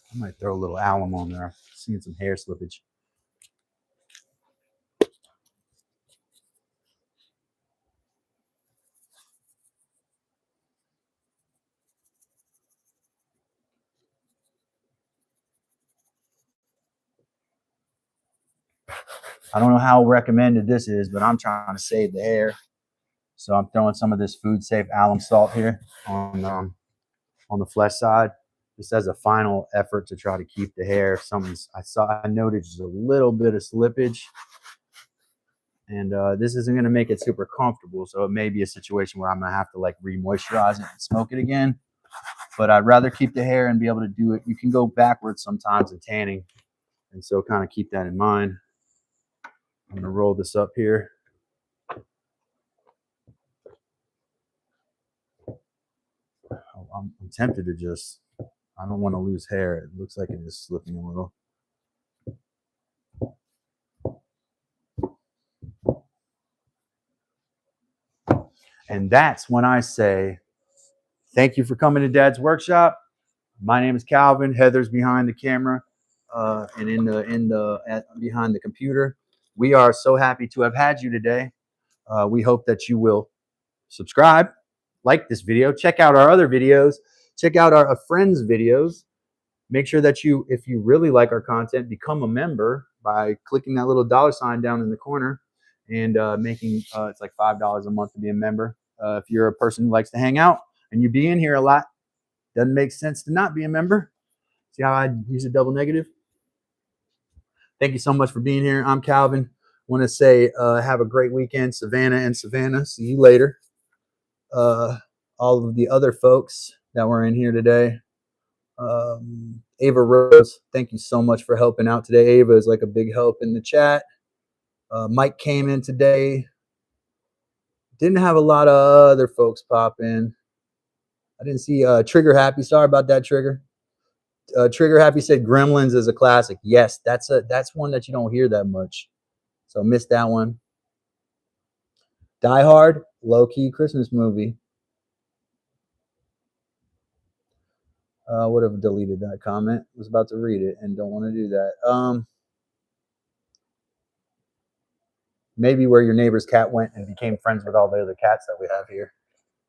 I might throw a little alum on there. Seeing some hair slippage. I don't know how recommended this is, but I'm trying to save the hair. So I'm throwing some of this food safe alum salt here on the flesh side, just as a final effort to try to keep the hair. I noticed a little bit of slippage, and this isn't going to make it super comfortable. So it may be a situation where I'm going to have to like re-moisturize it and smoke it again. But I'd rather keep the hair and be able to do it. You can go backwards sometimes in tanning, and so kind of keep that in mind. I'm going to roll this up here. I'm tempted to just, I don't want to lose hair. It looks like it is slipping a little. And that's when I say, thank you for coming to Dad's workshop. My name is Calvin. Heather's behind the camera and behind the computer. We are so happy to have had you today. We hope that you will subscribe, like this video, check out our other videos, check out our friends' videos. Make sure that if you really like our content, become a member by clicking that little $ down in the corner and making it's like $5 a month to be a member. If you're a person who likes to hang out and you be in here a lot, doesn't make sense to not be a member. See how I use a double negative? Thank you so much for being here. I'm Calvin. Want to say have a great weekend, Savannah and Savannah. See you later. All of the other folks that were in here today. Ava Rose, thank you so much for helping out today. Ava is like a big help in the chat. Mike came in today. Didn't have a lot of other folks pop in. I didn't see Trigger Happy. Sorry about that, Trigger. Trigger Happy said Gremlins is a classic. Yes, that's one that you don't hear that much. So missed that one. Die Hard, low-key Christmas movie. Would have deleted that comment. Was about to read it and don't want to do that. Maybe where your neighbor's cat went and became friends with all the other cats that we have here.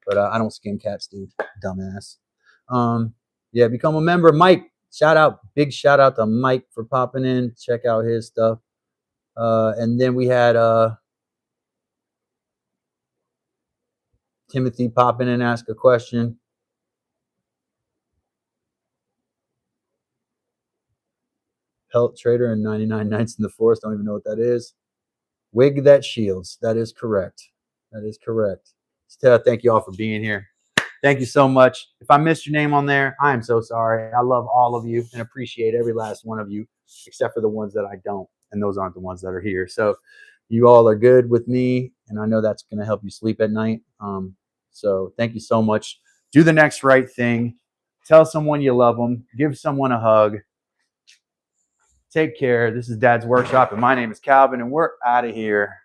But I don't skin cats, dude. Dumbass. Yeah, become a member. Mike, big shout out to Mike for popping in. Check out his stuff. And then we had Timothy pop in and ask a question. Pelt Trader and 99 Nights in the Forest. Don't even know what that is. Wig that shields. That is correct. That is correct. Thank you all for being here. Thank you so much. If I missed your name on there, I am so sorry. I love all of you and appreciate every last one of you, except for the ones that I don't. And those aren't the ones that are here. So you all are good with me. And I know that's going to help you sleep at night. So thank you so much. Do the next right thing. Tell someone you love them. Give someone a hug. Take care. This is Dad's Workshop, and my name is Calvin, and we're out of here.